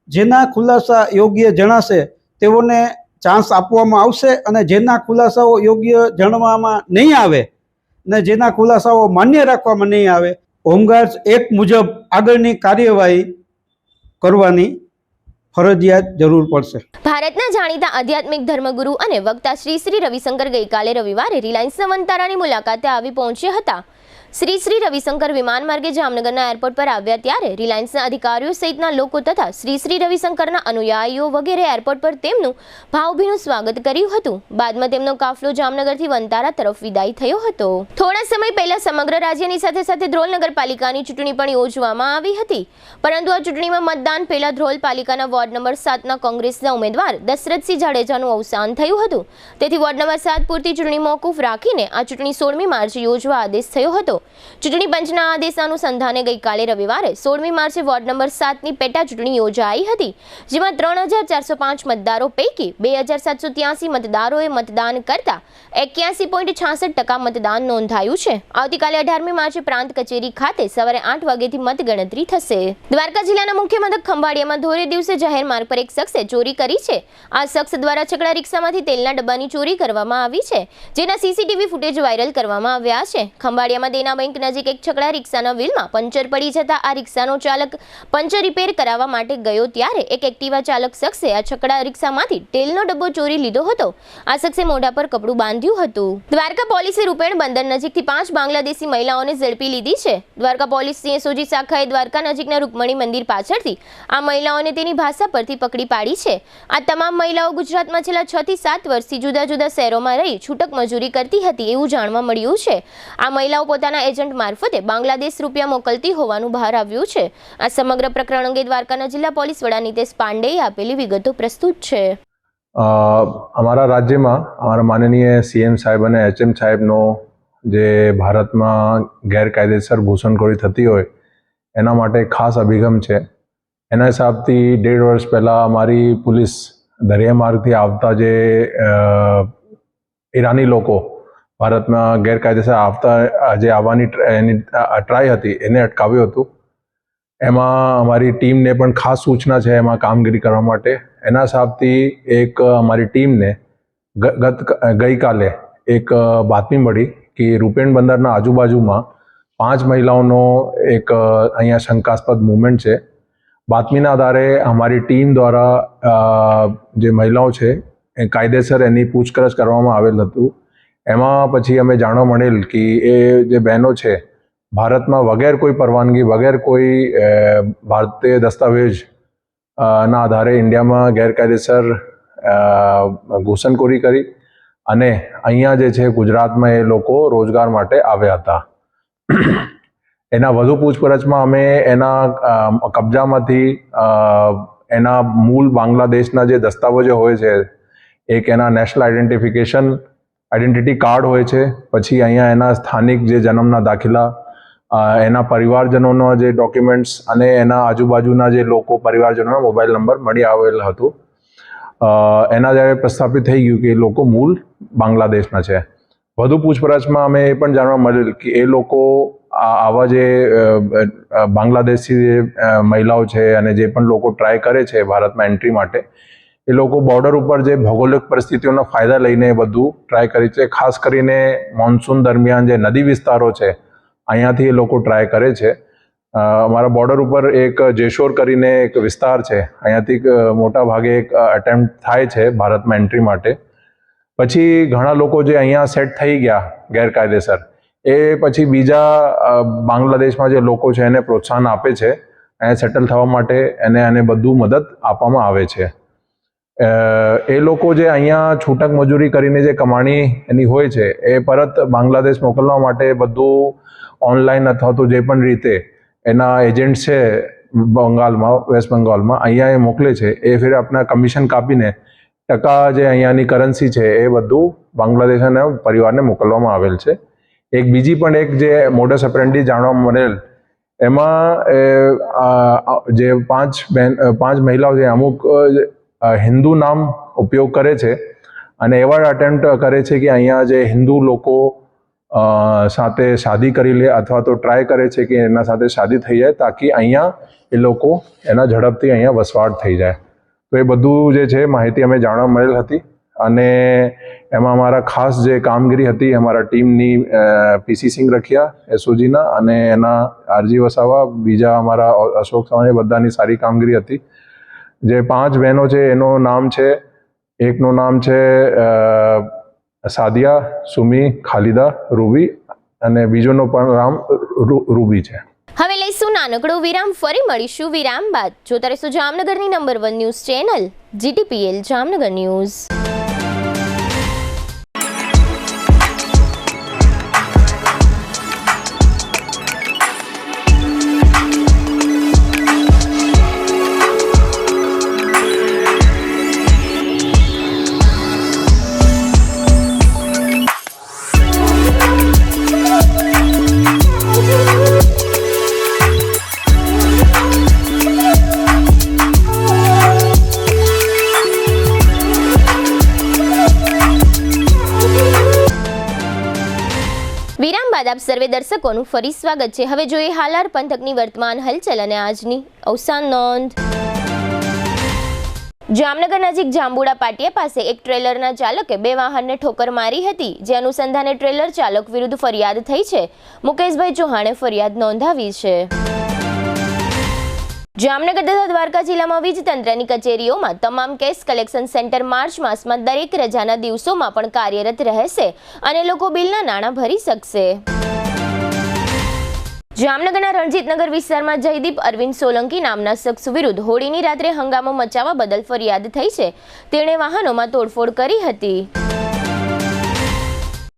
જેના ખુલાસા યોગ્ય જણાશે તેઓને ચાન્સ આપવામાં આવશે અને જેના ખુલાસાઓ યોગ્ય જણવામાં નહીં આવે ને જેના ખુલાસાઓ માન્ય રાખવામાં નહીં આવે હોમગાર્ડ્સ એક્ટ મુજબ આગળની કાર્યવાહી કરવાની ફરજિયાત જરૂર પડશે. ભારતના જાણીતા આધ્યાત્મિક ધર્મગુરુ અને વક્તા શ્રી રવિશંકર ગઈકાલે રવિવારે રિલાયન્સના વંતારાની મુલાકાતે આવી પહોંચ્યા હતા. શ્રી શ્રી રવિશંકર વિમાન માર્ગે જામનગરના એરપોર્ટ પર આવ્યા ત્યારે રિલાયન્સના અધિકારીઓ સહિતના લોકો તથા શ્રી શ્રી રવિશંકરના અનુયાયીઓ વગેરે એરપોર્ટ પર તેમનું ભાવભીનું સ્વાગત કર્યું હતું. બાદમાં તેમનો કાફલો જામનગરથી વંતારા તરફ વિદાય થયો હતો. થોડા સમય પહેલા સમગ્ર રાજ્યની સાથે સાથે ધ્રોલ નગરપાલિકાની ચૂંટણી પણ યોજવામાં આવી હતી, પરંતુ આ ચૂંટણીમાં મતદાન પહેલા ધ્રોલ પાલિકાના વોર્ડ નંબર 7ના કોંગ્રેસના ઉમેદવાર દશરથસિંહ જાડેજાનું અવસાન થયું હતું. તેથી વોર્ડ નંબર 7 પૂરતી ચૂંટણી મોકૂફ રાખીને આ ચૂંટણી 16મી માર્ચે યોજવા આદેશ થયો હતો. ચૂંટણી પંચના આદેશ અનુસંધાને ગઈકાલે રવિવારે 16મી માર્ચે વોર્ડ નંબર 7ની પેટા ચૂંટણી યોજાઈ હતી, જેમાં 3405 મતદારો પૈકી 2783 મતદારોએ મતદાન કરતા 81.66% મતદાન નોંધાયું છે. આવતીકાલે 18મી માર્ચે પ્રાંત કચેરી ખાતે સવારે 8 વાગ્યાથી મતગણતરી થશે. દ્વારકા જિલ્લાના મુખ્ય મથક ખંભાળિયામાં ધોરે દિવસે જાહેર માર્ગ પર એક શખ્સે ચોરી કરી છે. આ શખ્સ દ્વારા છકડા રિક્ષામાંથી તેલના ડબ્બાની ચોરી કરવામાં આવી છે, જેના સીસીટીવી ફૂટેજ વાયરલ કરવામાં આવ્યા છે. ખંભાળિયામાં દેના બેંક નજીક એક છકડા રિક્ષાના વ્હીલમાં પંચર પડી જતા આ રિક્ષાનો ચાલક પંચર રિપેર કરાવવા માટે ગયો ત્યારે એક એક્ટિવા ચાલક શખ્સે આ છકડા રિક્ષામાંથી તેલનો ડબ્બો ચોરી લીધો હતો. આ શખ્સે મોઢા પર કપડું બાંધ્યું હતું. દ્વારકા પોલીસે રૂપેણ બંદર નજીકથી 5 બાંગ્લાદેશી મહિલાઓને ઝડપી લીધી છે. દ્વારકા પોલીસની એસઓજી શાખાએ દ્વારકા નજીકના રૂકમણી મંદિર પાછળથી આ મહિલાઓને તેની ભાષા પરથી પકડી પાડી છે. આ તમામ મહિલાઓ ગુજરાતમાં છેલ્લા 6 થી 7 વર્ષથી જુદા જુદા શહેરોમાં રહી છૂટક મજૂરી કરતી હતી એવું જાણવા મળ્યું છે. આ મહિલાઓ પોતાના એજન્ટ મારફતે બાંગ્લાદેશ રૂપિયા મોકલતી હોવાનું બહાર આવ્યું છે. આ સમગ્ર પ્રકરણ અંગે દ્વારકાના જિલ્લા પોલીસ વડા નિતેશ પાંડેએ આપેલી વિગતો પ્રસ્તુત છે. અમારા રાજ્યમાં અમારા માનનીય સીએમ સાહેબ અને એચએમ સાહેબનો જે ભારતમાં ગેરકાયદેસર ઘૂસણખોરી થતી હોય એના માટે ખાસ અભિગમ છે. એના હિસાબથી 1.5 વર્ષ પહેલાં અમારી પોલીસ દરિયા માર્ગથી આવતા જે ઈરાની લોકો ભારતમાં ગેરકાયદેસર જે આવવાની એની ટ્રાય હતી એને અટકાવ્યું હતું. એમાં અમારી ટીમને પણ ખાસ સૂચના છે એમાં કામગીરી કરવા માટે. એના હિસાબથી એક અમારી ટીમને ગઈકાલે એક બાતમી મળી કે રૂપેણ બંદરના આજુબાજુમાં 5 મહિલાઓનો એક અહીંયા શંકાસ્પદ મૂવમેન્ટ છે. બાતમીના આધારે અમારી ટીમ દ્વારા જે મહિલાઓ છે એ કાયદેસર એની પૂછપરછ કરવામાં આવેલ હતું. એમાં પછી અમે જાણવા મળેલ કે એ જે બહેનો છે ભારતમાં વગેર કોઈ પરવાનગી વગેર કોઈ ભારતીય દસ્તાવેજ ના આધારે ઇન્ડિયામાં ગેરકાયદેસર ઘૂસણખોરી કરી અને અહીંયા જે છે ગુજરાતમાં એ લોકો રોજગાર માટે આવ્યા હતા. એના વધુ પૂછપરછમાં અમે એના કબજામાંથી એના મૂળ બાંગ્લાદેશના જે દસ્તાવેજો હોય છે, એક એના નેશનલ આઈડેન્ટિટી કાર્ડ હોય છે, પછી અહીંયા એના સ્થાનિક જે જન્મના દાખલા, એના પરિવારજનોના જે ડોક્યુમેન્ટ્સ અને એના આજુબાજુના જે લોકો પરિવારજનોના મોબાઈલ નંબર મળી આવેલ હતું. એના જ્યારે પ્રસ્થાપિત થઈ ગયું કે એ લોકો મૂળ બાંગ્લાદેશના છે. વધુ પૂછપરછમાં અમે એ પણ જાણવા મળેલ કે એ લોકો આવા જે બાંગ્લાદેશી જે મહિલાઓ છે અને જે પણ લોકો ટ્રાય કરે છે ભારતમાં એન્ટ્રી માટે, એ લોકો બોર્ડર ઉપર જે ભૌગોલિક પરિસ્થિતિઓના ફાયદા લઈને બધું ટ્રાય કરી છે. ખાસ કરીને મોન્સૂન દરમિયાન જે નદી વિસ્તારો છે અહીંયાથી એ લોકો ટ્રાય કરે છે. અમારા બોર્ડર ઉપર એક જેશોર કરીને એક વિસ્તાર છે, અહીંયાથી મોટા ભાગે એક અટેમ્પ્ટ થાય છે ભારતમાં એન્ટ્રી માટે. પછી ઘણા લોકો જે અહીંયા સેટ થઈ ગયા ગેરકાયદેસર, એ પછી બીજા બાંગ્લાદેશમાં જે લોકો છે એને પ્રોત્સાહન આપે છે અહીંયા સેટલ થવા માટે, એને બધું મદદ આપવામાં આવે છે. એ લોકો જે અહીંયા છૂટક મજૂરી કરીને જે કમાણી એની હોય છે એ પરત બાંગ્લાદેશ મોકલવા માટે બધું ઓનલાઈન અથવા તો જે પણ રીતે એના એજન્ટ છે બંગાળમાં, વેસ્ટ બંગાળમાં અહીંયા એ મોકલે છે. એ ફિર આપણા કમિશન કાપીને ટકા જે અહીંયાની કરન્સી છે એ બધું બાંગ્લાદેશના પરિવારને મોકલવામાં આવેલ છે. એક બીજી પણ એક જે મોડસ ઓપરેન્ડી જાણવા મળેલ, એમાં જે 5 મહિલાઓ છે અમુક હિન્દુ નામ ઉપયોગ કરે છે અને એવા અટેમ્પ્ટ કરે છે કે અહીંયા જે હિન્દુ લોકો સાથે શાદી કરી લે અથવા તો ટ્રાય કરે છે કે એના સાથે શાદી થઈ જાય તાકી અહીંયા એ લોકો એના ઝડપથી અહીંયા વસવાટ થઈ જાય. તો એ બધું જે છે માહિતી અમે જાણવા મળેલ હતી અને એમાં અમારા ખાસ જે કામગીરી હતી અમારા ટીમની પીસી સિંહ રખિયા એસઓજીના અને એના આરજી વસાવા, બીજા અમારા અશોક સવાણી, બધાની સારી કામગીરી હતી. જે 5 બહેનો છે એનું નામ છે, એકનું નામ છે સાદિયા, સુમી, ખાલિદા, રૂબી અને બીજોનો પણ નામ રૂબી છે. હવે લઈશું નાનકડો વિરામ, ફરી મળીશું વિરામ બાદ. જોતા રહેશો જામનગરની number 1 news channel GTPL Jamnagar news. વિરામ બાદ આપ સર્વે દર્શકોનું ફરી સ્વાગત છે. હવે જોઈએ હાલાર પંથકની વર્તમાન હલચલ અને આજની અવસાન નોંધ. જામનગર નજીક જાંબુડા પાટિયા પાસે એક ટ્રેલરના ચાલકે 2 વાહનને ઠોકર મારી હતી, જે અનુસંધાને ટ્રેલર ચાલક વિરુદ્ધ ફરિયાદ થઈ છે. મુકેશભાઈ ચૌહાણે ફરિયાદ નોંધાવી છે. જામનગર તથા દ્વારકા જિલ્લામાં વીજ તંત્રની કચેરીઓમાં તમામ કેસ કલેક્શન સેન્ટર માર્ચ માસમાં દરેક રજાના દિવસોમાં પણ કાર્યરત રહેશે અને લોકો બિલના નાણાં ભરી શકશે. જામનગરના રણજીતનગર વિસ્તારમાં જયદીપ અરવિંદ સોલંકી નામના શખ્સ વિરુદ્ધ હોળીની રાત્રે હંગામો મચાવવા બદલ ફરિયાદ થઈ છે. તેણે વાહનોમાં તોડફોડ કરી હતી.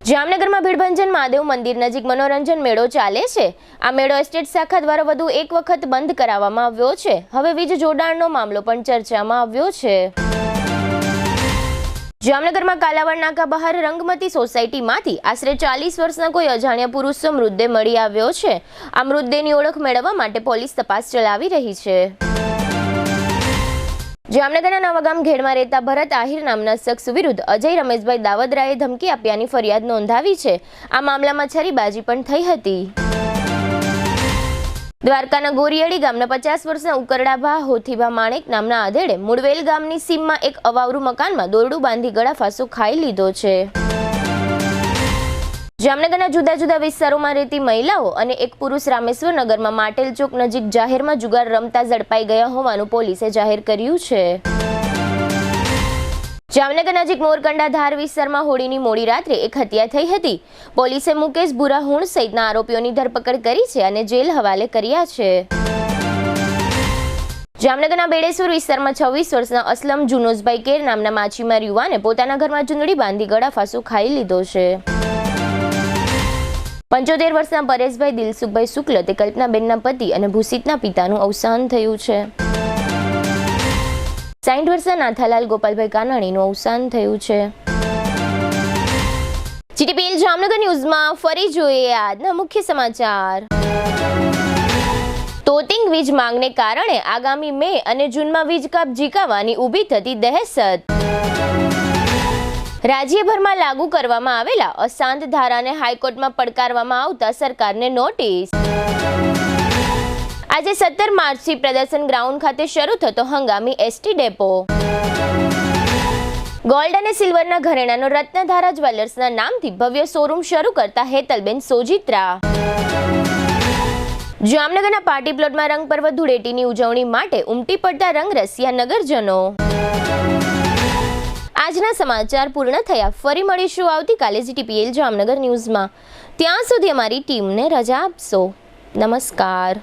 જામનગરમાં ભીડભંજન મહાદેવ મંદિર નજીક મનોરંજન મેળો ચાલે છે. આ મેળો એસ્ટેટ શાખા દ્વારા વધુ એક વખત બંધ કરાવવામાં આવ્યો છે. હવે વીજ જોડાણનો મામલો પણ ચર્ચામાં આવ્યો છે. જામનગરમાં કાલાવાડ નાકા બહાર રંગમતી સોસાયટીમાંથી આશરે 40 વર્ષના કોઈ અજાણ્યા પુરુષનો મૃતદેહ મળી આવ્યો છે. આ મૃતદેહની ઓળખ મેળવવા માટે પોલીસ તપાસ ચલાવી રહી છે. જામનગરના નવાગામ ઘેડમાં રહેતા ભરત આહિર નામના શખ્સ વિરુદ્ધ અજય રમેશભાઈ દાવદરાએ ધમકી આપ્યાની ફરિયાદ નોંધાવી છે. આ મામલામાં છરીબાજી પણ થઈ હતી. દ્વારકાના ગોરિયડી ગામના 50 વર્ષના ઉકરડાભા હોથીભા માણેક નામના આધેડે મુડવેલ ગામની સીમમાં એક અવાવરું મકાનમાં દોરડું બાંધી ગળાફાંસો ખાઈ લીધો છે. જામનગરના જુદા જુદા વિસ્તારોમાં રહેતી મહિલાઓ અને એક પુરુષ રામેશ્વર નગરમાં માટેલ ચોક નજીક જાહેરમાં જુગાર રમતા ઝડપાઈ ગયા હોવાનું પોલીસે જાહેર કર્યું છે. જામનગર નજીક મોરકંડા ધાર વિસ્તારમાં હોળીની મોડી રાત્રે એક હત્યા થઈ હતી. પોલીસે મુકેશ બુરાહુણ સહિતના આરોપીઓની ધરપકડ કરી છે અને જેલ હવાલે કર્યા છે. જામનગરના બેડેશ્વર વિસ્તારમાં 26 વર્ષના અસલમ જુનોઝભાઈ કેર નામના માછીમાર યુવાને પોતાના ઘરમાં ચૂંદડી બાંધી ગળાફાંસો ખાઈ લીધો છે. 75 વર્ષના પરેશભાઈ દિલસુખભાઈ શુક્લ તે કલ્પનાબેનના પતિ અને ભૂષિતના પિતાનું અવસાન થયું છે. 60 વર્ષના નાથાલાલ ગોપાલભાઈ કાનાણીનું અવસાન થયું છે. GTPL જામનગર ન્યૂઝમાં ફરી જોઈએ આજના મુખ્ય સમાચાર. તોતિંગ વીજ માંગને કારણે આગામી મે અને જૂનમાં વીજ કાપ ઝીકાવવાની ઊભી થતી દહેશત. રાજ્યભરમાં લાગુ કરવામાં આવેલા અશાંત ધારાને હાઈકોર્ટમાં પડકારવામાં આવતા સરકારને નોટિસ. આજે 17 માર્ચથી પ્રદર્શન ગ્રાઉન્ડ ખાતે શરૂ થતો હંગામી એસટી ડેપો. ગોલ્ડ અને સિલ્વરના ઘરેણાનો રત્નધારા જ્વેલર્સના નામથી ભવ્ય શોરૂમ શરૂ કરતા હેતલબેન સોજિત્રા. જામનગરના પાર્ટી પ્લોટમાં રંગ પર્વ ધૂળેટીની ઉજવણી માટે ઉમટી પડતા રંગરસિયા નગરજનો. આજના સમાચાર પૂર્ણ થયા. ફરી મળીશું આવતીકાલે GTPL જામનગર ન્યૂઝમાં. ત્યાં સુધી અમારી ટીમને રજા આપશો. નમસ્કાર.